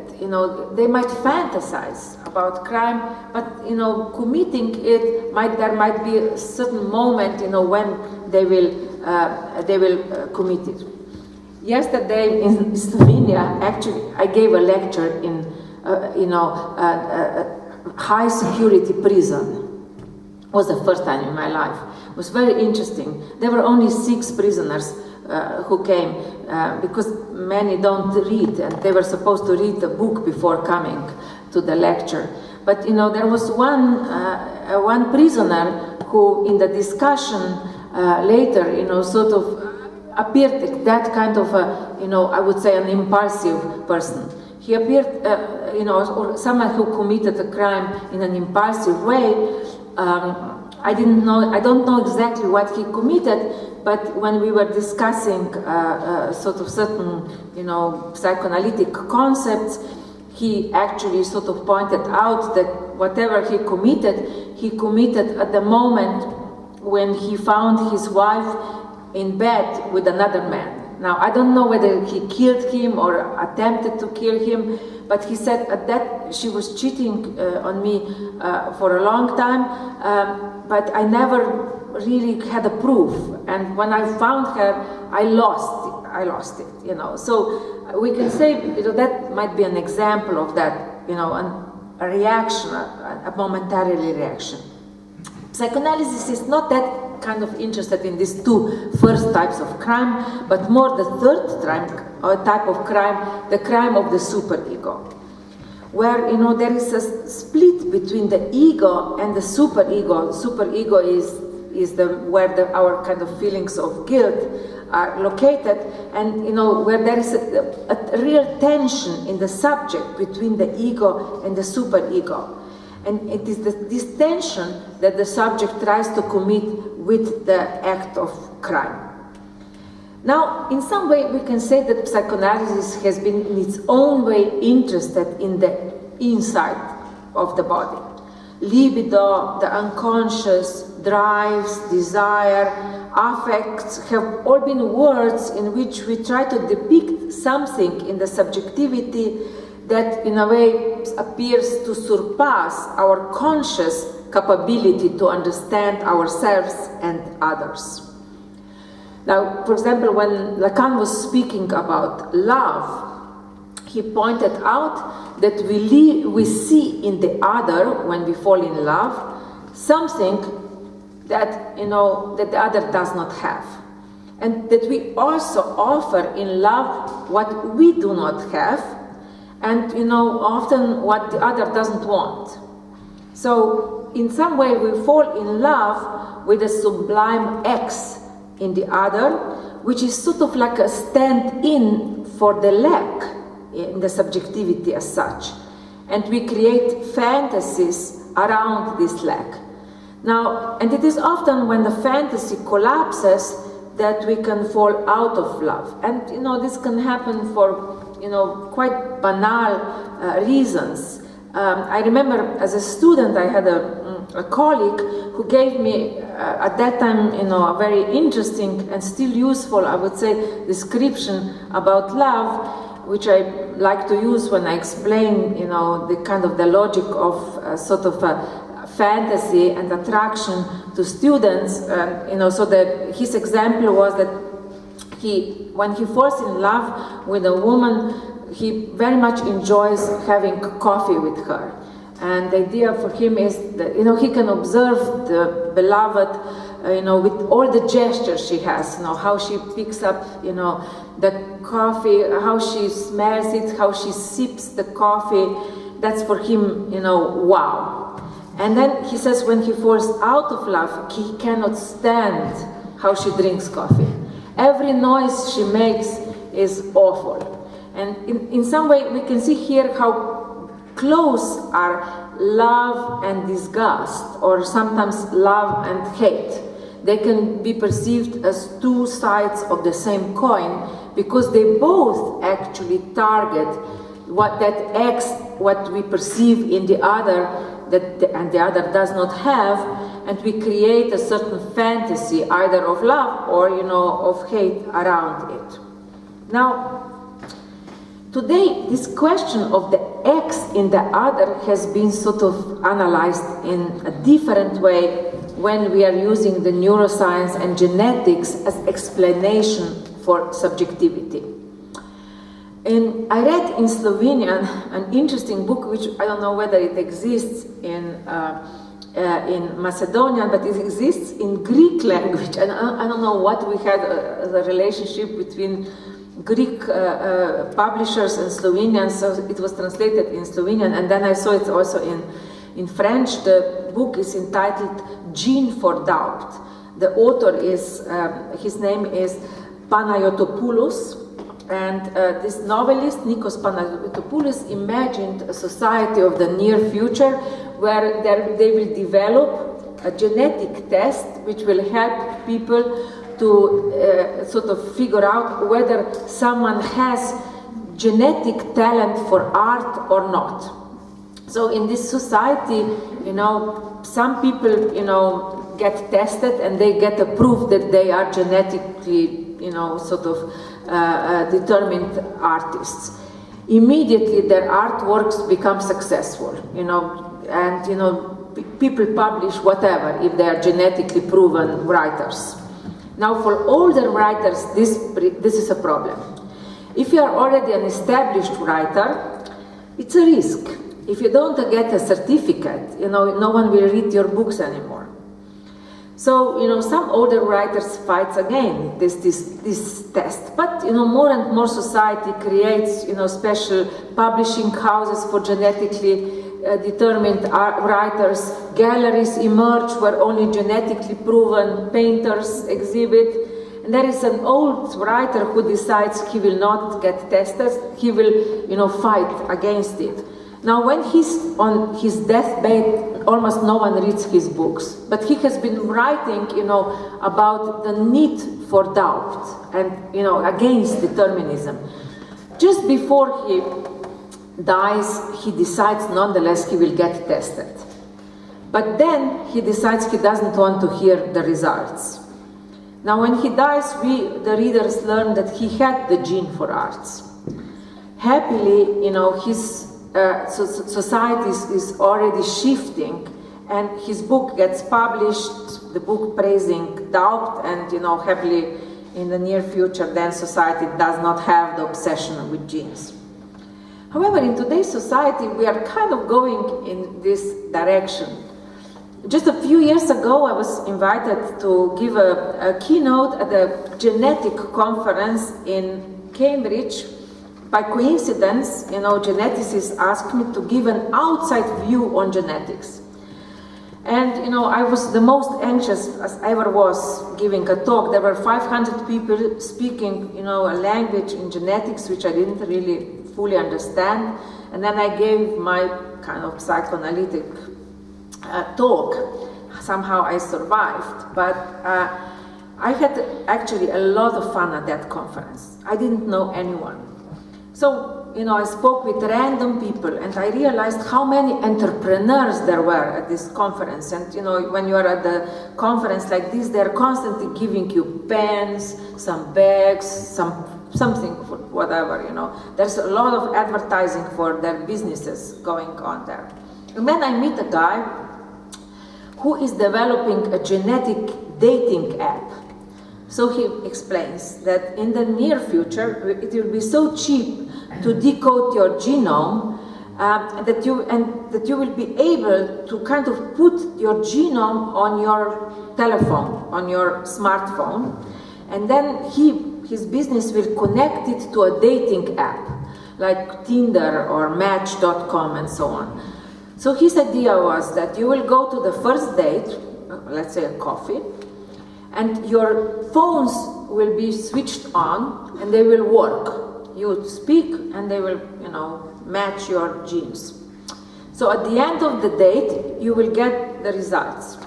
They might fantasize about crime, but, committing it, there might be a certain moment, when they will commit it. Yesterday in Slovenia, actually, I gave a lecture in, high security prison. It was the first time in my life. It was very interesting. There were only 6 prisoners who came because many don't read, and they were supposed to read the book before coming to the lecture. But there was one prisoner who, in the discussion later, sort of appeared that kind of I would say an impulsive person. He appeared, or someone who committed a crime in an impulsive way. I don't know exactly what he committed, but when we were discussing sort of certain, psychoanalytic concepts, he actually sort of pointed out that whatever he committed at the moment when he found his wife in bed with another man. Now, I don't know whether he killed him or attempted to kill him, but he said that she was cheating on me for a long time, but I never really had a proof. And when I found her, I lost it, So we can say, that might be an example of that, a reaction, a momentary reaction. Psychoanalysis is not that kind of interested in these 2 first types of crime, but more the third type of crime, the crime of the superego, where there is a split between the ego and the superego. Superego is where our kind of feelings of guilt are located, and where there is a real tension in the subject between the ego and the superego. And it is this tension that the subject tries to commit with the act of crime. Now, in some way, we can say that psychoanalysis has been in its own way interested in the inside of the body. Libido, the unconscious, drives, desire, affects have all been words in which we try to depict something in the subjectivity that in a way appears to surpass our conscious capability to understand ourselves and others. Now, for example, when Lacan was speaking about love, he pointed out that we see in the other, when we fall in love, something that, that the other does not have. And that we also offer in love what we do not have, and, often what the other doesn't want. So, in some way, we fall in love with a sublime X in the other, which is sort of like a stand-in for the lack in the subjectivity as such. And we create fantasies around this lack. Now, and it is often when the fantasy collapses that we can fall out of love. And, this can happen for, quite banal reasons. I remember as a student, I had a colleague who gave me, at that time, a very interesting and still useful, I would say, description about love, which I like to use when I explain, the kind of the logic of sort of a fantasy and attraction to students. So his example was that when he falls in love with a woman, he very much enjoys having coffee with her. And the idea for him is that, he can observe the beloved, with all the gestures she has, how she picks up, the coffee, how she smells it, how she sips the coffee. That's for him, wow. And then he says when he falls out of love, he cannot stand how she drinks coffee. Every noise she makes is awful. And in some way, we can see here how close are love and disgust, or sometimes love and hate. They can be perceived as two sides of the same coin, because they both actually target what we perceive in the other, and the other does not have, and we create a certain fantasy, either of love or, of hate around it. Now, today, this question of the X in the other has been sort of analyzed in a different way when we are using the neuroscience and genetics as explanation for subjectivity. And I read in Slovenian an interesting book, which I don't know whether it exists in Macedonian, but it exists in Greek language. And I don't know what we had as a relationship between Greek publishers and Slovenians, so it was translated in Slovenian, and then I saw it also in French. The book is entitled Gene for Doubt. The author is, his name is Panayotopoulos, and this novelist, Nikos Panayotopoulos, imagined a society of the near future where they will develop a genetic test which will help people to sort of figure out whether someone has genetic talent for art or not. So in this society, some people, get tested and they get a proof that they are genetically, sort of determined artists. Immediately their artworks become successful, and, people publish whatever if they are genetically proven writers. Now, for older writers, this is a problem. If you are already an established writer, it's a risk. If you don't get a certificate, no one will read your books anymore. So, some older writers fight again this test. But, more and more society creates, special publishing houses for genetically determined writers. Galleries emerge where only genetically proven painters exhibit. And there is an old writer who decides he will not get tested, he will, fight against it. Now, when he's on his deathbed, almost no one reads his books. But he has been writing, about the need for doubt and, against determinism. Just before he dies, he decides nonetheless he will get tested. But then he decides he doesn't want to hear the results. Now, when he dies, we, the readers, learn that he had the gene for arts. Happily, you know, his society is already shifting, and his book gets published, the book praising doubt, and, you know, happily in the near future, then society does not have the obsession with genes. However, in today's society, we are kind of going in this direction. Just a few years ago, I was invited to give a keynote at a genetic conference in Cambridge. By coincidence, you know, geneticists asked me to give an outside view on genetics. And, you know, I was the most anxious as I ever was giving a talk. There were 500 people speaking, you know, a language in genetics which I didn't really fully understand. And then I gave my kind of psychoanalytic talk. Somehow I survived. But I had actually a lot of fun at that conference. I didn't know anyone. So, you know, I spoke with random people, and I realized how many entrepreneurs there were at this conference. And, you know, when you are at the conference like this, they're constantly giving you pens, some bags, something for whatever, you know. There's a lot of advertising for their businesses going on there. And then I meet a guy who is developing a genetic dating app. So he explains that in the near future, it will be so cheap to decode your genome that you will be able to kind of put your genome on your telephone, on your smartphone, and then his business will connect it to a dating app, like Tinder or Match.com and so on. So his idea was that you will go to the first date, let's say a coffee, and your phones will be switched on and they will work. You speak and they will, you know, match your genes. So at the end of the date, you will get the results.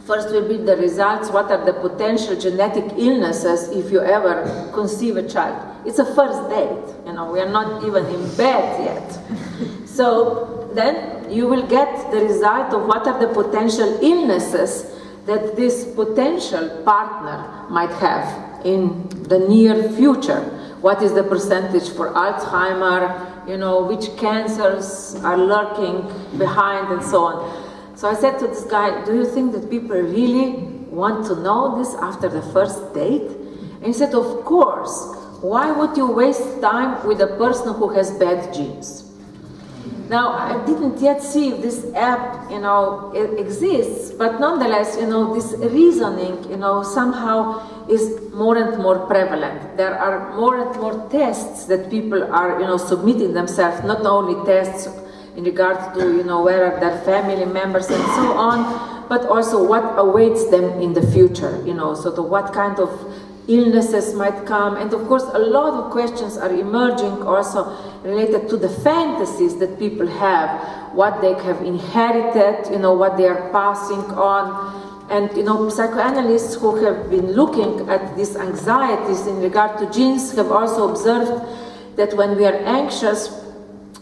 First will be the results, what are the potential genetic illnesses if you ever conceive a child. It's a first date, you know, we are not even in bed yet. So then you will get the result of what are the potential illnesses that this potential partner might have in the near future. What is the percentage for Alzheimer, you know, which cancers are lurking behind and so on. So I said to this guy, do you think that people really want to know this after the first date? And he said, of course. Why would you waste time with a person who has bad genes? Now, I didn't yet see if this app, you know, exists, but nonetheless, you know, this reasoning, you know, somehow is more and more prevalent. There are more and more tests that people are, you know, submitting themselves, not only tests in regard to, you know, where are their family members and so on, but also what awaits them in the future, you know, so what kind of illnesses might come. And of course, a lot of questions are emerging also related to the fantasies that people have, what they have inherited, you know, what they are passing on. And, you know, psychoanalysts who have been looking at these anxieties in regard to genes have also observed that when we are anxious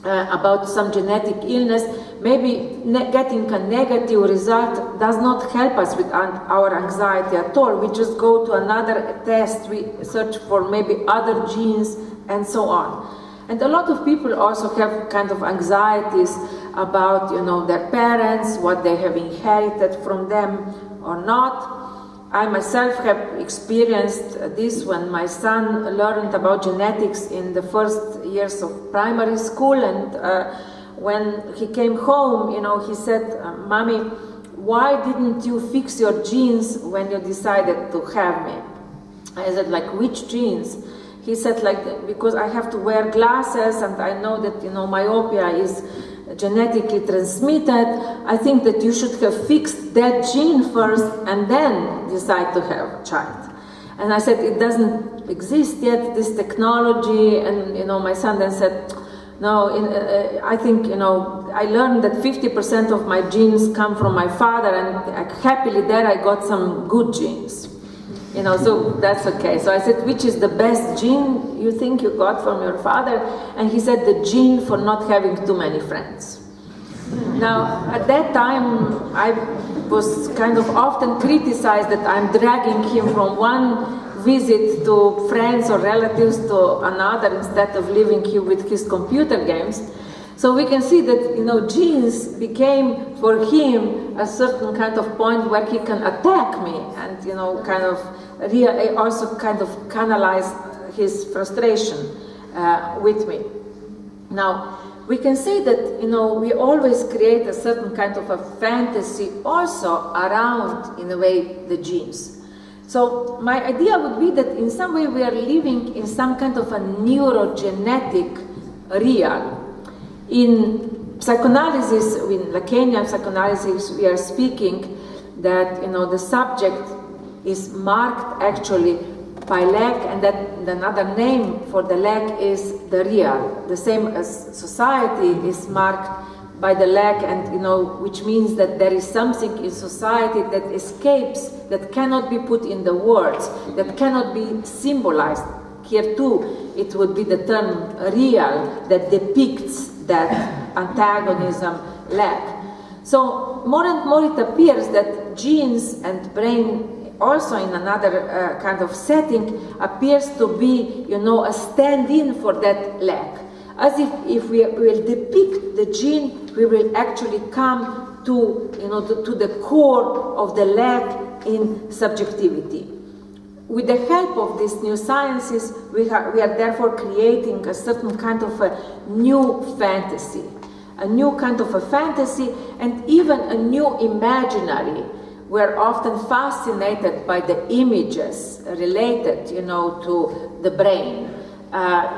about some genetic illness, maybe getting a negative result does not help us with our anxiety at all. We just go to another test, we search for maybe other genes and so on. And a lot of people also have kind of anxieties about, you know, their parents, what they have inherited from them or not. I myself have experienced this when my son learned about genetics in the first years of primary school, and when he came home, you know, he said, Mommy, why didn't you fix your genes when you decided to have me? I said, like, which genes? He said, like, because I have to wear glasses and I know that, you know, myopia is genetically transmitted. I think that you should have fixed that gene first and then decide to have a child. And I said, it doesn't exist yet, this technology. And, you know, my son then said, no, I think, you know, I learned that 50% of my genes come from my father, and happily there I got some good genes. You know, so that's okay. So I said, which is the best gene you think you got from your father? And he said, the gene for not having too many friends. Now, at that time, I was kind of often criticized that I'm dragging him from one visit to friends or relatives to another instead of leaving him with his computer games. So we can see that, you know, genes became for him a certain kind of point where he can attack me and, you know, kind of also kind of canalize his frustration with me. Now, we can say that, you know, we always create a certain kind of a fantasy also around, in a way, the genes. So my idea would be that in some way we are living in some kind of a neurogenetic real. In psychoanalysis, in Lacanian psychoanalysis, we are speaking that, you know, the subject is marked actually by lack, and that another name for the lack is the real. The same as society is marked by the lack, and, you know, which means that there is something in society that escapes, that cannot be put in the words, that cannot be symbolized. Here too, it would be the term real that depicts that antagonism, lack. So more and more it appears that genes and brain, also in another kind of setting, appears to be, you know, a stand-in for that lack. As if we will depict the gene, we will actually come to, you know, to the core of the lack in subjectivity. With the help of these new sciences, we are therefore creating a certain kind of a new fantasy, and even a new imaginary. We're often fascinated by the images related, you know, to the brain.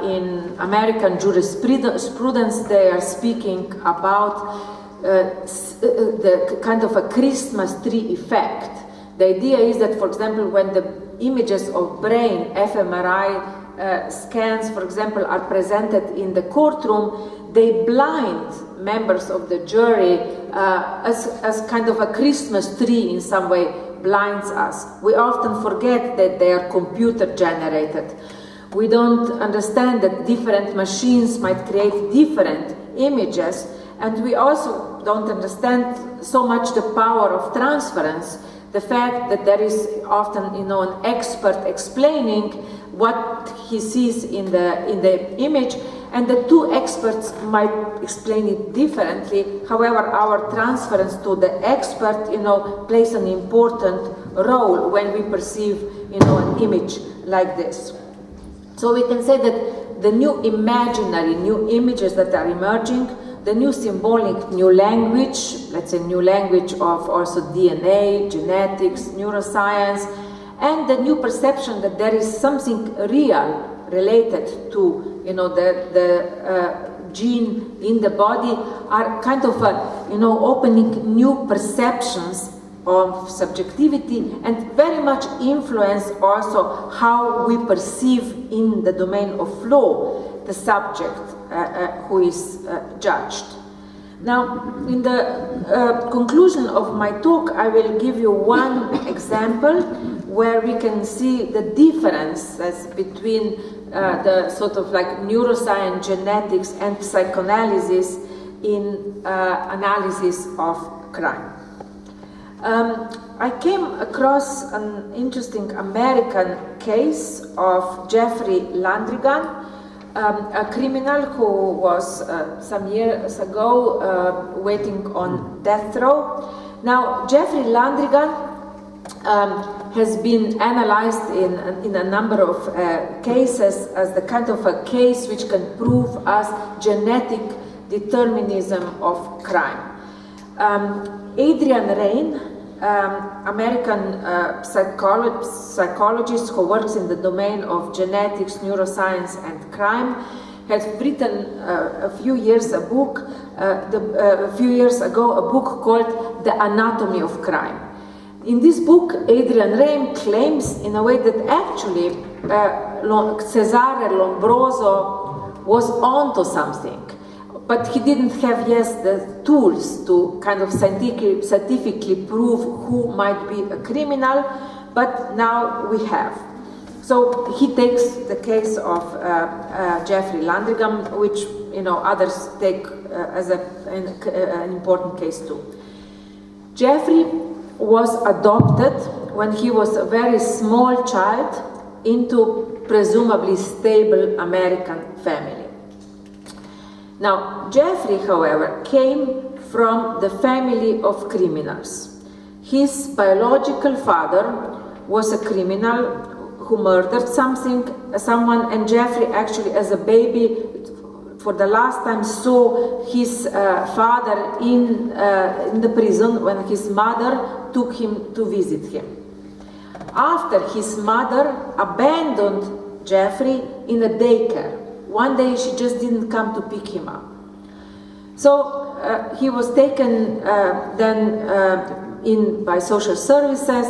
In American jurisprudence, they are speaking about the kind of a Christmas tree effect. The idea is that, for example, when the images of brain, fMRI scans, for example, are presented in the courtroom, they blind members of the jury as kind of a Christmas tree in some way blinds us. We often forget that they are computer generated. We don't understand that different machines might create different images, and we also don't understand so much the power of transference, the fact that there is often, you know, an expert explaining what he sees in the image, and the two experts might explain it differently. However, our transference to the expert, you know, plays an important role when we perceive, you know, an image like this. So we can say that the new imaginary, new images that are emerging, the new symbolic, new language, let's say new language of also DNA, genetics, neuroscience, and the new perception that there is something real related to, you know, the gene in the body are kind of, you know, opening new perceptions of subjectivity, and very much influence also how we perceive in the domain of law the subject who is judged. Now, in the conclusion of my talk, I will give you one example where we can see the differences between the sort of like neuroscience, genetics, and psychoanalysis in analysis of crime. I came across an interesting American case of Jeffrey Landrigan, a criminal who was some years ago waiting on death row. Now, Jeffrey Landrigan has been analyzed in a number of cases as the kind of a case which can prove as genetic determinism of crime. Adrian Rain, American psychologist who works in the domain of genetics, neuroscience, and crime, had written a few years ago a book called The Anatomy of Crime. In this book, Adrian Rain claims in a way that actually Cesare Lombroso was onto something, but he didn't have yet the tools to kind of scientifically prove who might be a criminal, but now we have. So he takes the case of Jeffrey Landrigan, which others take as an important case too. Jeffrey was adopted when he was a very small child into presumably stable American family. Now, Jeffrey, however, came from the family of criminals. His biological father was a criminal who murdered someone, and Jeffrey actually, as a baby, for the last time saw his father in the prison when his mother took him to visit him. After his mother abandoned Jeffrey in a daycare. One day she just didn't come to pick him up. So he was taken in by social services,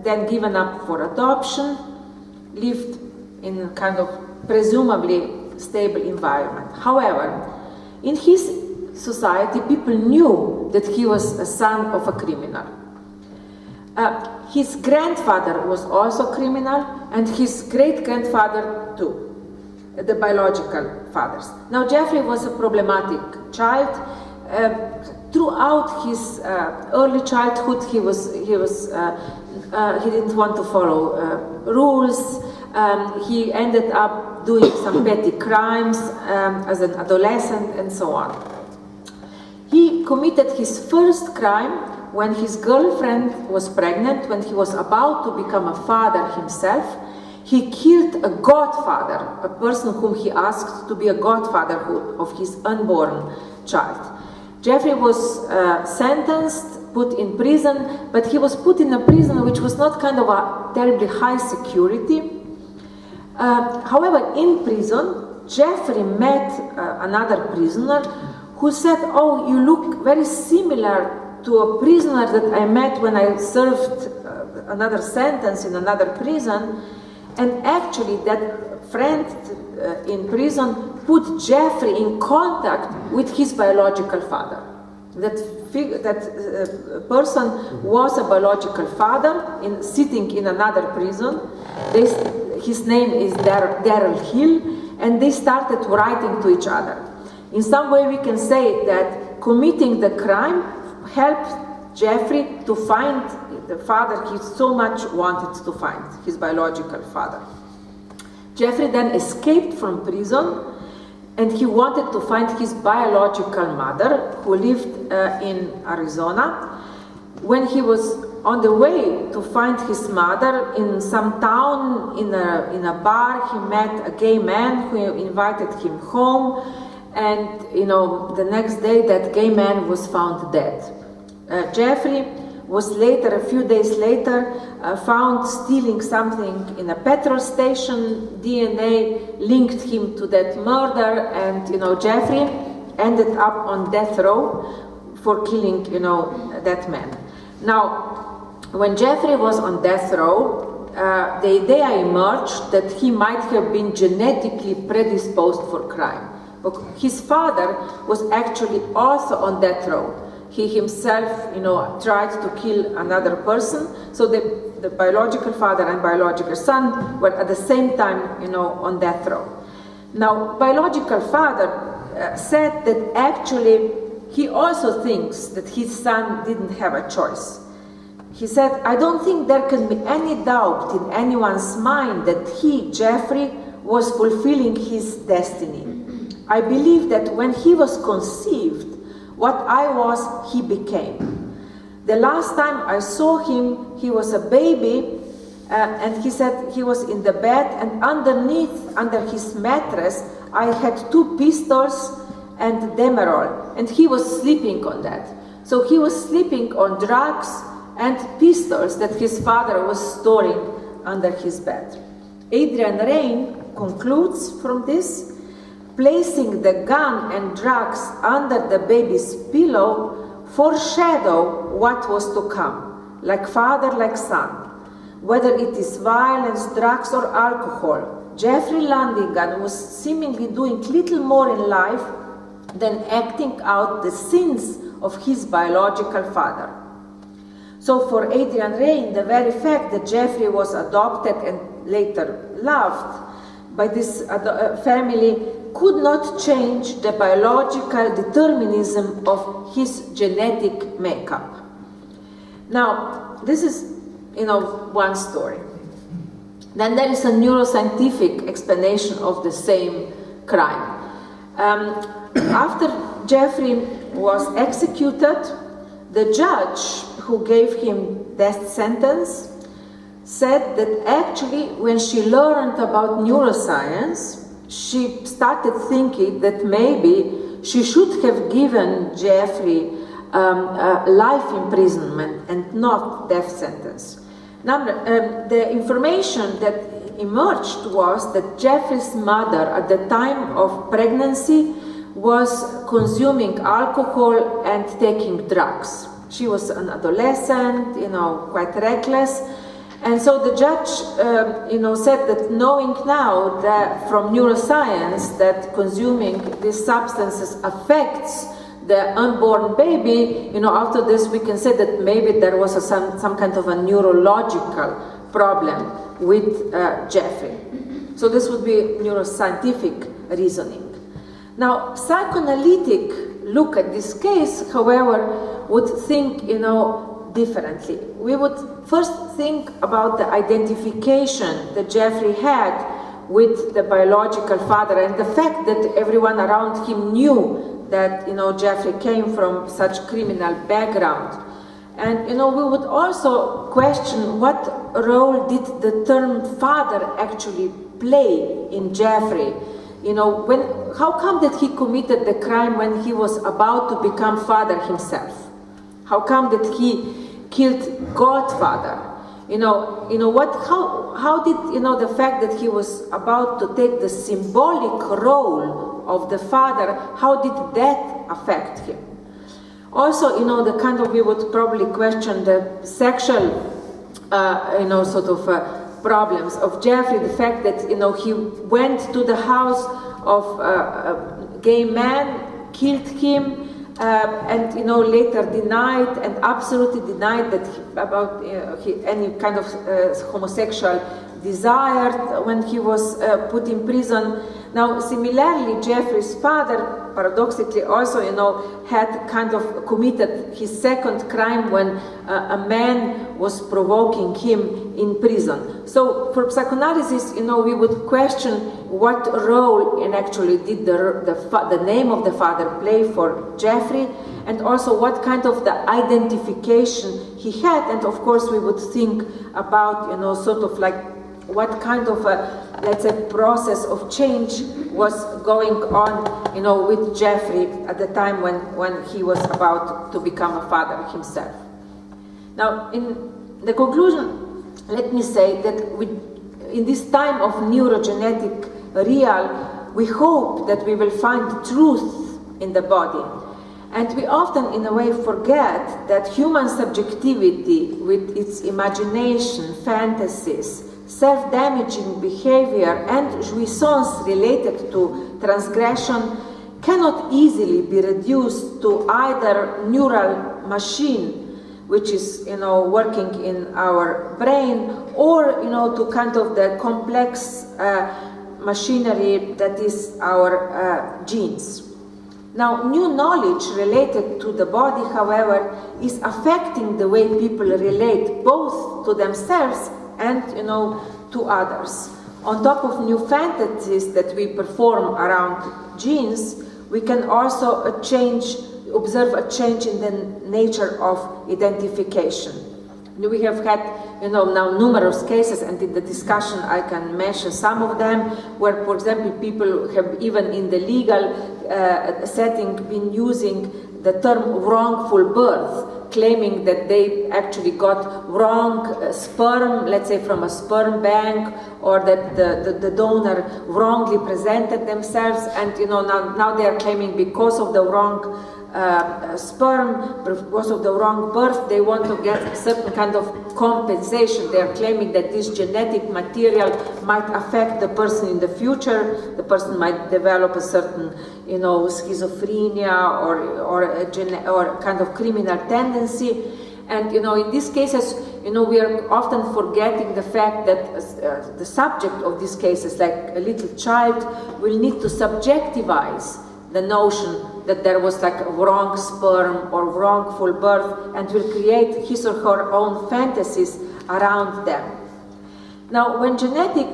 then given up for adoption, lived in a kind of presumably stable environment. However, in his society, people knew that he was a son of a criminal. His grandfather was also a criminal, and his great-grandfather too, the biological fathers. Now, Jeffrey was a problematic child. Throughout his early childhood, he didn't want to follow rules. He ended up doing some petty crimes as an adolescent and so on. He committed his first crime when his girlfriend was pregnant, when he was about to become a father himself. He killed a godfather, a person whom he asked to be a godfather of his unborn child. Jeffrey was sentenced, put in prison, but he was put in a prison which was not kind of a terribly high security. However, in prison, Jeffrey met another prisoner who said, "Oh, you look very similar to a prisoner that I met when I served another sentence in another prison." And actually, that friend in prison put Jeffrey in contact with his biological father. That person was a biological father sitting in another prison. His name is Daryl Hill, and they started writing to each other. In some way, we can say that committing the crime helped Jeffrey to find the father he so much wanted to find, his biological father. Jeffrey then escaped from prison, and he wanted to find his biological mother, who lived in Arizona. When he was on the way to find his mother in some town, in a bar, he met a gay man who invited him home, and the next day that gay man was found dead. Jeffrey was later, a few days later, found stealing something in a petrol station. DNA linked him to that murder, and Jeffrey ended up on death row for killing that man. Now, when Jeffrey was on death row, the idea emerged that he might have been genetically predisposed for crime. But his father was actually also on death row. He himself, tried to kill another person. So the biological father and biological son were at the same time, on death row. Now, biological father said that actually he also thinks that his son didn't have a choice. He said, "I don't think there can be any doubt in anyone's mind that he, Jeffrey, was fulfilling his destiny. I believe that when he was conceived, what I was, he became. The last time I saw him, he was a baby, and he said he was in the bed, and under his mattress, I had 2 pistols and Demerol, and he was sleeping on that. So he was sleeping on drugs and pistols that his father was storing under his bed." Adrian Rain concludes from this, "Placing the gun and drugs under the baby's pillow foreshadow what was to come, like father, like son. Whether it is violence, drugs, or alcohol, Jeffrey Landrigan was seemingly doing little more in life than acting out the sins of his biological father." So for Adrian Rain, the very fact that Jeffrey was adopted and later loved by this family could not change the biological determinism of his genetic makeup. Now, this is, one story. Then there is a neuroscientific explanation of the same crime. After Jeffrey was executed, the judge who gave him death sentence said that actually when she learned about neuroscience, she started thinking that maybe she should have given Jeffrey life imprisonment and not death sentence. Now, the information that emerged was that Jeffrey's mother at the time of pregnancy was consuming alcohol and taking drugs. She was an adolescent, quite reckless. And so the judge, said that knowing now that from neuroscience that consuming these substances affects the unborn baby, after this we can say that maybe there was some kind of a neurological problem with Jeffrey. So this would be neuroscientific reasoning. Now, psychoanalytic look at this case, however, would think, differently. We would first think about the identification that Jeffrey had with the biological father and the fact that everyone around him knew that, Jeffrey came from such criminal background. And, we would also question what role did the term father actually play in Jeffrey. How come that he committed the crime when he was about to become father himself? How come that he killed Godfather? How did, the fact that he was about to take the symbolic role of the father, how did that affect him? Also, we would probably question the sexual, problems of Jeffrey, the fact that, he went to the house of a gay man, killed him, and later denied and absolutely denied that about any kind of homosexual desire when he was put in prison. Now, similarly, Jeffrey's father, paradoxically, also, had kind of committed his second crime when a man was provoking him in prison. So, for psychoanalysis, we would question what role, and actually, did the name of the father play for Jeffrey, and also what kind of the identification he had, and of course, we would think about, what kind of a, let's say, process of change was going on, with Jeffrey at the time when he was about to become a father himself. Now, in the conclusion, let me say that in this time of neurogenetic real, we hope that we will find truth in the body. And we often, in a way, forget that human subjectivity with its imagination, fantasies, self-damaging behavior and jouissance related to transgression cannot easily be reduced to either neural machine, which is, working in our brain, or, to kind of the complex machinery that is our genes. Now, new knowledge related to the body, however, is affecting the way people relate both to themselves and, to others. On top of new fantasies that we perform around genes, we can also observe a change in the nature of identification. We have had, now numerous cases, and in the discussion I can mention some of them, where, for example, people have even in the legal setting been using the term wrongful birth, claiming that they actually got wrong sperm, let's say from a sperm bank, or that the donor wrongly presented themselves, and now they are claiming because of the wrong sperm, because of the wrong birth, they want to get a certain kind of compensation. They are claiming that this genetic material might affect the person in the future. The person might develop a certain, schizophrenia or kind of criminal tendency. And, you know, in these cases, you know, we are often forgetting the fact that the subject of these cases, like a little child, will need to subjectivize the notion that there was like a wrong sperm or wrongful birth, and will create his or her own fantasies around them. Now, when genetic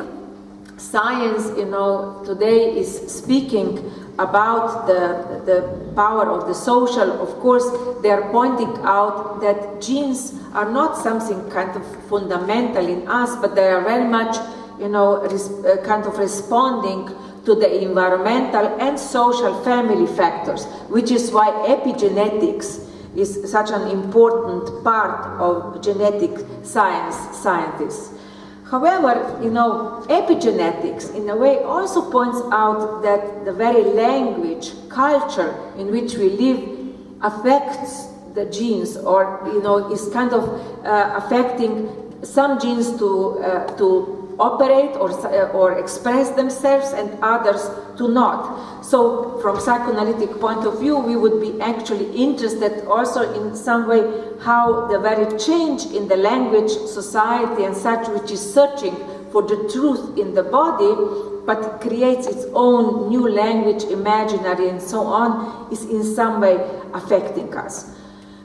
science, you know, today is speaking about the power of the social, of course, they are pointing out that genes are not something kind of fundamental in us, but they are very much, you know, kind of responding to the environmental and social family factors, which is why epigenetics is such an important part of genetic scientists. However, you know, epigenetics in a way also points out that the very language, culture in which we live affects the genes, or, you know, is kind of affecting some genes to operate or express themselves and others to not. So from psychoanalytic point of view, we would be actually interested also in some way how the very change in the language society and such, which is searching for the truth in the body, but creates its own new language, imaginary and so on, is in some way affecting us.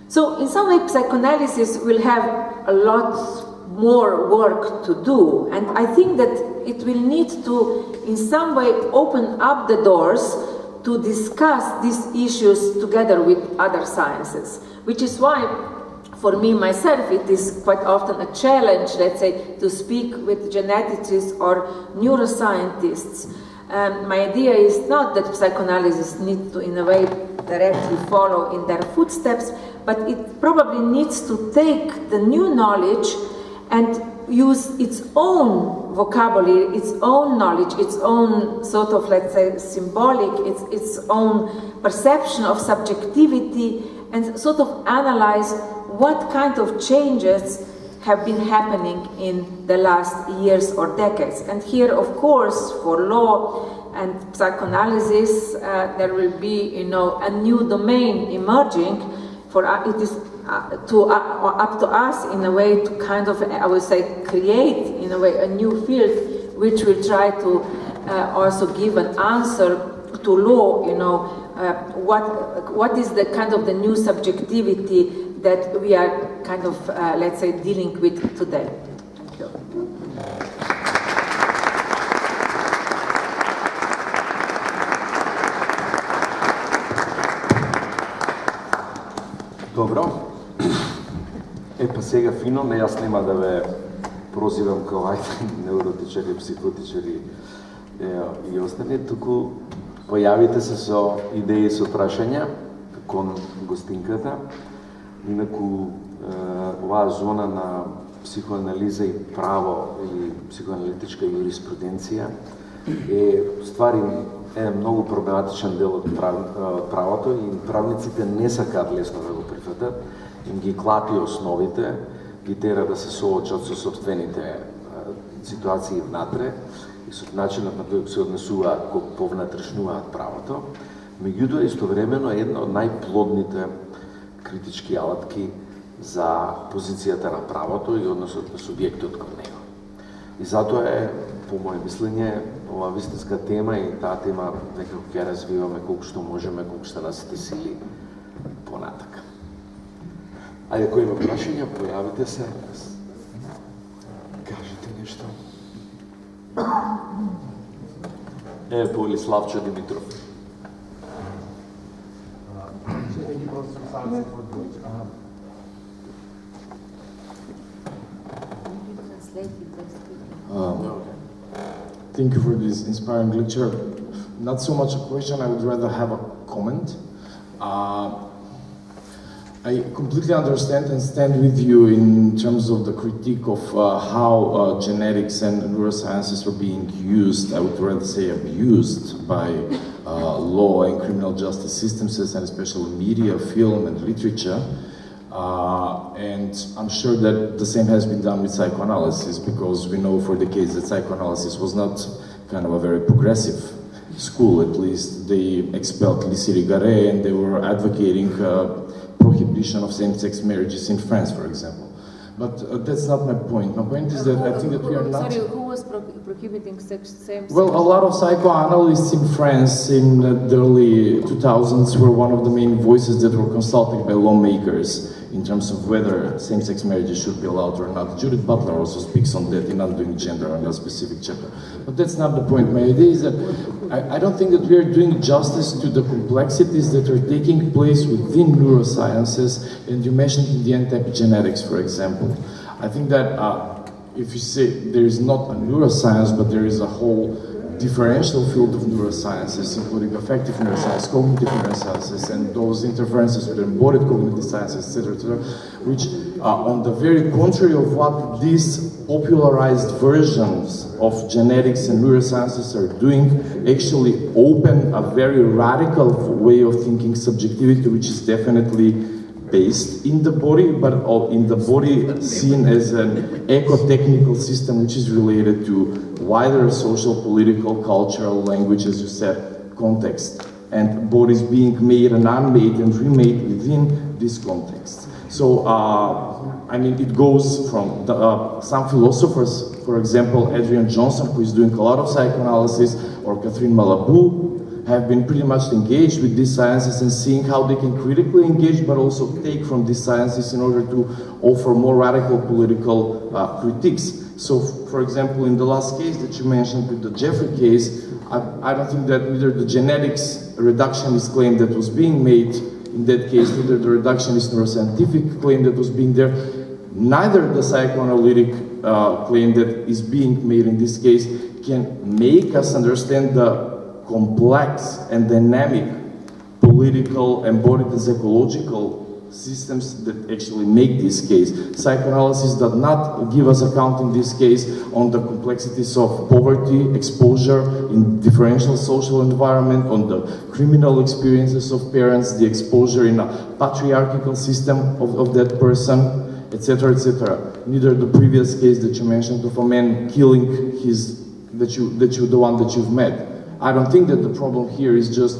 So in some way, psychoanalysis will have a lot more work to do, and I think that it will need to in some way open up the doors to discuss these issues together with other sciences, which is why for me myself it is quite often a challenge, let's say, to speak with geneticists or neuroscientists. My idea is not that psychoanalysis needs to in a way directly follow in their footsteps, but it probably needs to take the new knowledge and use its own vocabulary, its own knowledge, its own sort of, let's say, symbolic, its own perception of subjectivity, and sort of analyze what kind of changes have been happening in the last years or decades. And here, of course, for law and psychoanalysis, there will be, you know, a new domain emerging. For it is up to us in a way to kind of, I would say, create in a way a new field which will try to also give an answer to law, you know, what is the kind of the new subjectivity that we are kind of, let's say, dealing with today. Thank you. Dobro. Pa сега фино, не, јас нема да ве прозивам као невротичари, психотичари и остали, туку појавите се со идеи и со прашања кон гостинката. Инаку, оваа зона на психоанализа и право или психоаналитичка юриспруденција е ствари многу проблематичен дел од правото и правниците не сакаат лесно да го прифатат. Им ги клати основите, ги тера да се соочат со собствените ситуации внатре и со начинот на кој се однесуваат, кога повнатрешнуваат правото. Меѓутоа, истовремено е една од најплодните критички алатки за позицијата на правото и односот на субјектот кон него. И затоа е, по моје мислење, ова вистинска тема и таа тема некако ќе развиваме колку што можеме, колку што насите сили понатака. Ајде, кој има прашања, појавите се. Кажете нешто. Полиславчо Димитров. Thank you for this inspiring lecture. Not so much a question, I would rather have a comment. I completely understand and stand with you in terms of the critique of how genetics and neurosciences are being used, I would rather say abused, by law and criminal justice systems, and especially media, film and literature. And I'm sure that the same has been done with psychoanalysis, because we know for decades that psychoanalysis was not kind of a very progressive school. At least they expelled Lisi Rigare and they were advocating prohibition of same-sex marriages in France, for example. But that's not my point. My point is that I think that we are not... Sorry, who was prohibiting same-sex? Well, a lot of psychoanalysts in France in the early 2000s were one of the main voices that were consulted by lawmakers in terms of whether same-sex marriages should be allowed or not. Judith Butler also speaks on that in Undoing Gender on a specific chapter. But that's not the point. My idea is that I don't think that we are doing justice to the complexities that are taking place within neurosciences, and you mentioned in the end epigenetics, for example. I think that if you say there is not a neuroscience, but there is a whole differential field of neurosciences, including affective neuroscience, cognitive neurosciences, and those interferences with embodied cognitive sciences, etc., which on the very contrary of what these popularized versions of genetics and neurosciences are doing, actually open a very radical way of thinking subjectivity, which is definitely based in the body, but in the body seen as an eco-technical system which is related to wider social, political, cultural, language, as you said, context, and bodies being made and unmade and remade within this context. So, I mean, it goes from some philosophers, for example, Adrian Johnson, who is doing a lot of psychoanalysis, or Catherine Malabou, have been pretty much engaged with these sciences and seeing how they can critically engage, but also take from these sciences in order to offer more radical political critiques. So, for example, in the last case that you mentioned with the Jeffrey case, I don't think that either the genetics reductionist claim that was being made in that case, neither the reductionist neuroscientific claim that was being there, neither the psychoanalytic claim that is being made in this case can make us understand the complex and dynamic political, embodied and psychological systems that actually make this case. Psychoanalysis does not give us account in this case on the complexities of poverty, exposure in differential social environment, on the criminal experiences of parents, the exposure in a patriarchal system of that person, etc., etc. Neither the previous case that you mentioned of a man killing the one that you've met. I don't think that the problem here is just,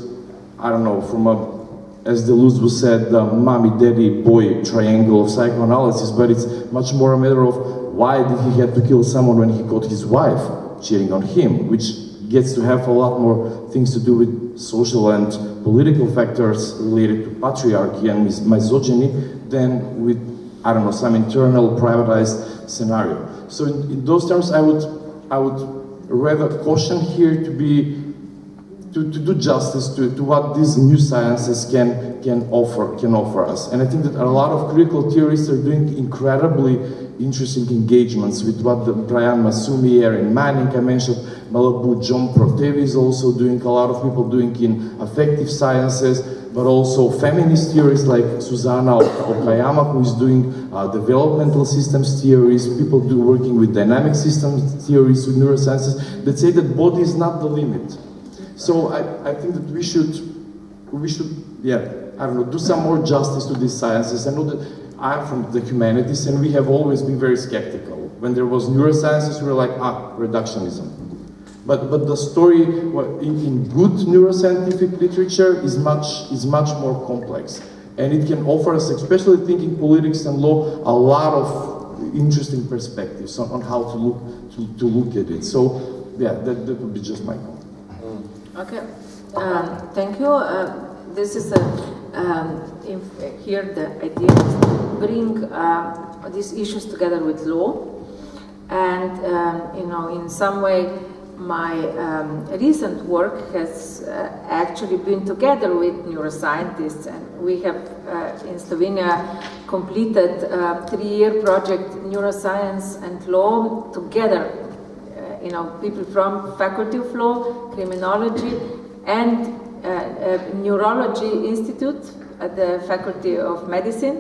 I don't know, from a, as Deleuze said, the mommy, daddy, boy triangle of psychoanalysis, but it's much more a matter of why did he have to kill someone when he caught his wife cheating on him, which gets to have a lot more things to do with social and political factors related to patriarchy and misogyny than with, I don't know, some internal privatized scenario. So in those terms, I would rather caution here to be to do justice to what these new sciences can offer us. And I think that a lot of critical theorists are doing incredibly interesting engagements with what Brian Masumi, Erin Manning, I mentioned Malabou, John Protevi is also doing, a lot of people doing in affective sciences, but also feminist theories like Susanna Okayama, who is doing developmental systems theories, people working with dynamic systems theories, with neurosciences, that say that body is not the limit. So I think that we should, yeah, I don't know, do some more justice to these sciences. I know that I'm from the humanities and we have always been very skeptical. When there was neurosciences, we were like, reductionism. But the story in good neuroscientific literature is much more complex. And it can offer us, especially thinking politics and law, a lot of interesting perspectives on how to look at it. So yeah, that would be just my comment. Okay, thank you. This is here the idea is to bring these issues together with law, and you know, in some way, my recent work has actually been together with neuroscientists, and we have in Slovenia completed a 3-year project, Neuroscience and Law, together. You know, people from Faculty of Law, Criminology, and Neurology Institute at the Faculty of Medicine,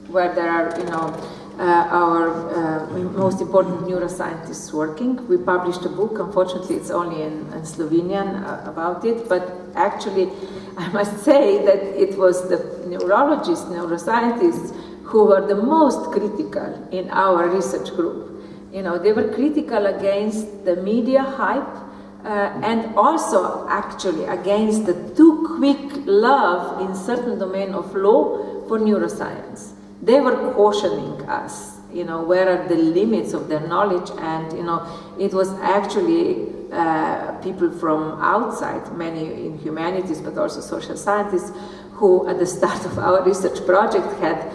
where there are, you know, our most important neuroscientists working. We published a book, unfortunately it's only in Slovenian about it, but actually I must say that it was the neurologists, neuroscientists who were the most critical in our research group. You know, they were critical against the media hype and also actually against the too quick love in certain domain of law for neuroscience. They were cautioning us, where are the limits of their knowledge, and, it was actually people from outside, many in humanities, but also social scientists, who at the start of our research project had,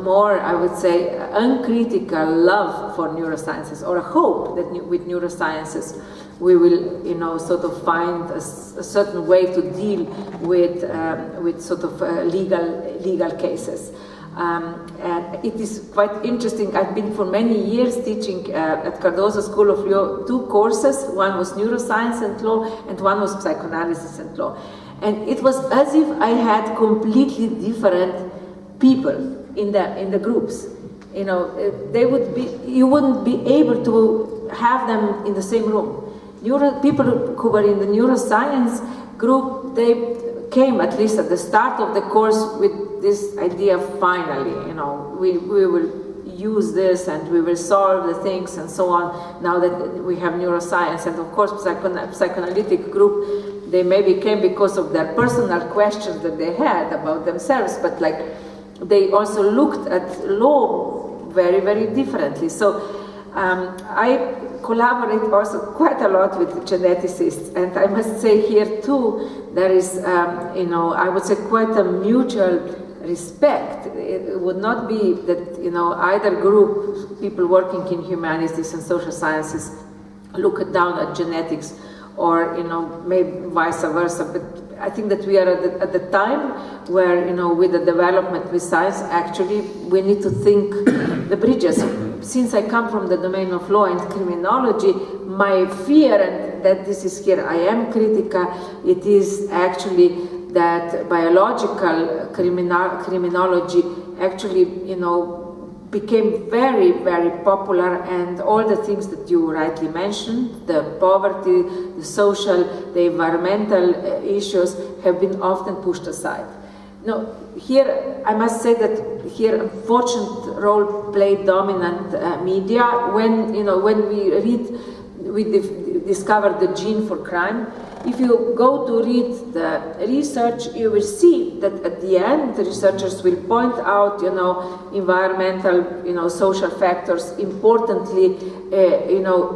more, I would say, uncritical love for neurosciences, or a hope that with neurosciences we will, sort of find a certain way to deal with sort of legal cases. And it is quite interesting. I've been for many years teaching at Cardozo School of Law 2 courses. One was Neuroscience and Law, and one was Psychoanalysis and Law. And it was as if I had completely different people in the groups. You wouldn't be able to have them in the same room. People who were in the neuroscience group, they came at least at the start of the course with this idea, finally, we will use this and we will solve the things and so on, now that we have neuroscience. And of course, psychoanalytic group, they maybe came because of their personal questions that they had about themselves, but like they also looked at law very, very differently. So I collaborate also quite a lot with geneticists, and I must say here too, there is, I would say quite a mutual respect. It would not be that, either group, people working in humanities and social sciences, look down at genetics, or, maybe vice versa. But I think that we are at the time where, with the development with science, actually, we need to think the bridges. Since I come from the domain of law and criminology, my fear, and that this is here, I am critical, it is actually that biological criminology actually, became very, very popular, and all the things that you rightly mentioned, the poverty, the social, the environmental issues, have been often pushed aside. Now, here, I must say that here, unfortunate role played dominant media. When, when we discovered the gene for crime, if you go to read the research, you will see that at the end, the researchers will point out, environmental, social factors importantly,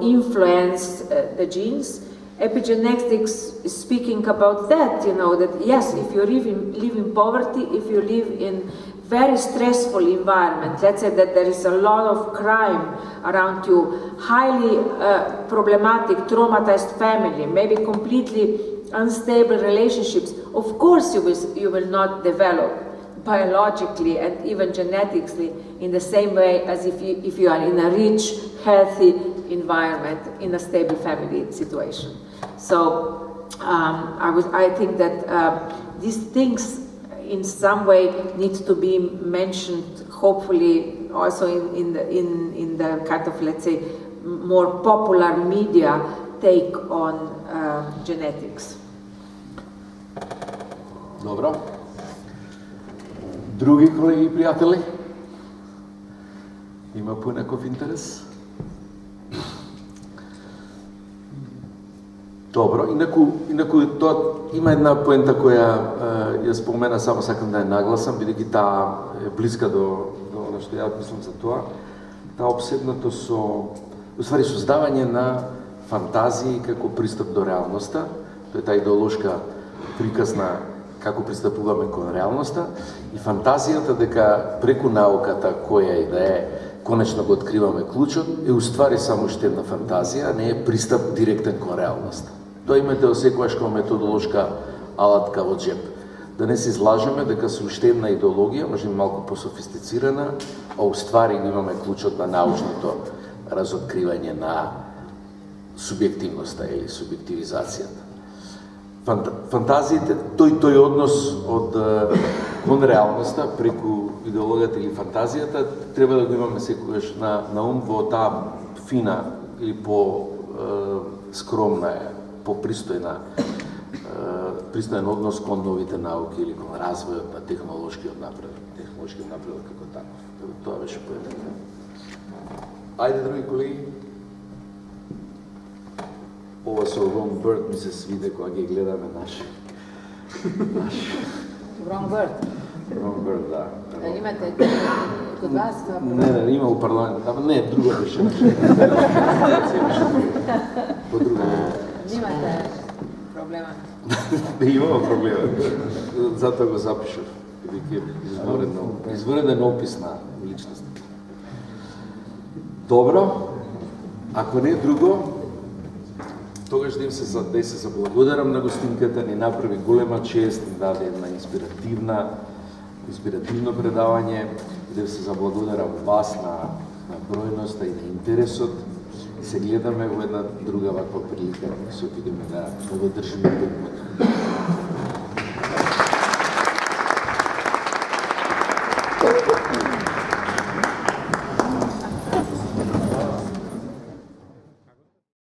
influence the genes. Epigenetics is speaking about that, that yes, if you live in poverty, if you live in very stressful environment, let's say that there is a lot of crime around you, highly problematic, traumatized family, maybe completely unstable relationships, of course you will not develop biologically and even genetically in the same way as if you are in a rich, healthy environment in a stable family situation. So I think that these things in some way need to be mentioned, hopefully also in the kind of, let's say, more popular media take on genetics. Dobro. Други колеги и приятели? Има понеков интерес? Добро, инаку има една поента која ја спомена, само сакам да ја нагласам, бидејќи таа е близка до она што ја мислам за тоа. Таа обседнато со, уствари, создавање на фантазии како пристап до реалноста. Тоа е таа идеолошка приказ на како пристапуваме кон реалноста, и фантазијата дека преку науката, која и да е, конечно го откриваме клучот, е уствари само уште една фантазија, а не е пристап директен кон реалноста. Тоа имате осекогаш како методолошка алатка во джеп. Да не се излажеме дека со уште една идеологија, може би малку пософистицирана, а уствари имаме клучот на научното разоткривање на субјективноста или субјективизацијата. Фантазиите, тој однос од кон реалноста преку идеологијата или фантазијата треба да го имаме секогаш на ум во таа фина или по скромна, по-пристојен однос кон новите науки или кон развојот на технолошкиот напредок како таков. Тоа беше поетата. Ајде, други колеги. Ова со Wrong Bird ми се свиде кога ги гледаме наши. Wrong Bird. Da. Imate kod vas? Ne, ima v parlamentu, ne, druga bi še po druga. Nimate problema? Ne imamo problema, zato ga zapišem, ki je izvreden opis na ličnost. Dobro, ako ne drugo, toga želim da se zablagodaram na gostinkата, ni napravi golema čest, da je jedna inspirativno predavanje, da se zablagodaram vas na brojnost i na interesot i se gledame u jedna druga ovakva prilika, da se opidemo da držimo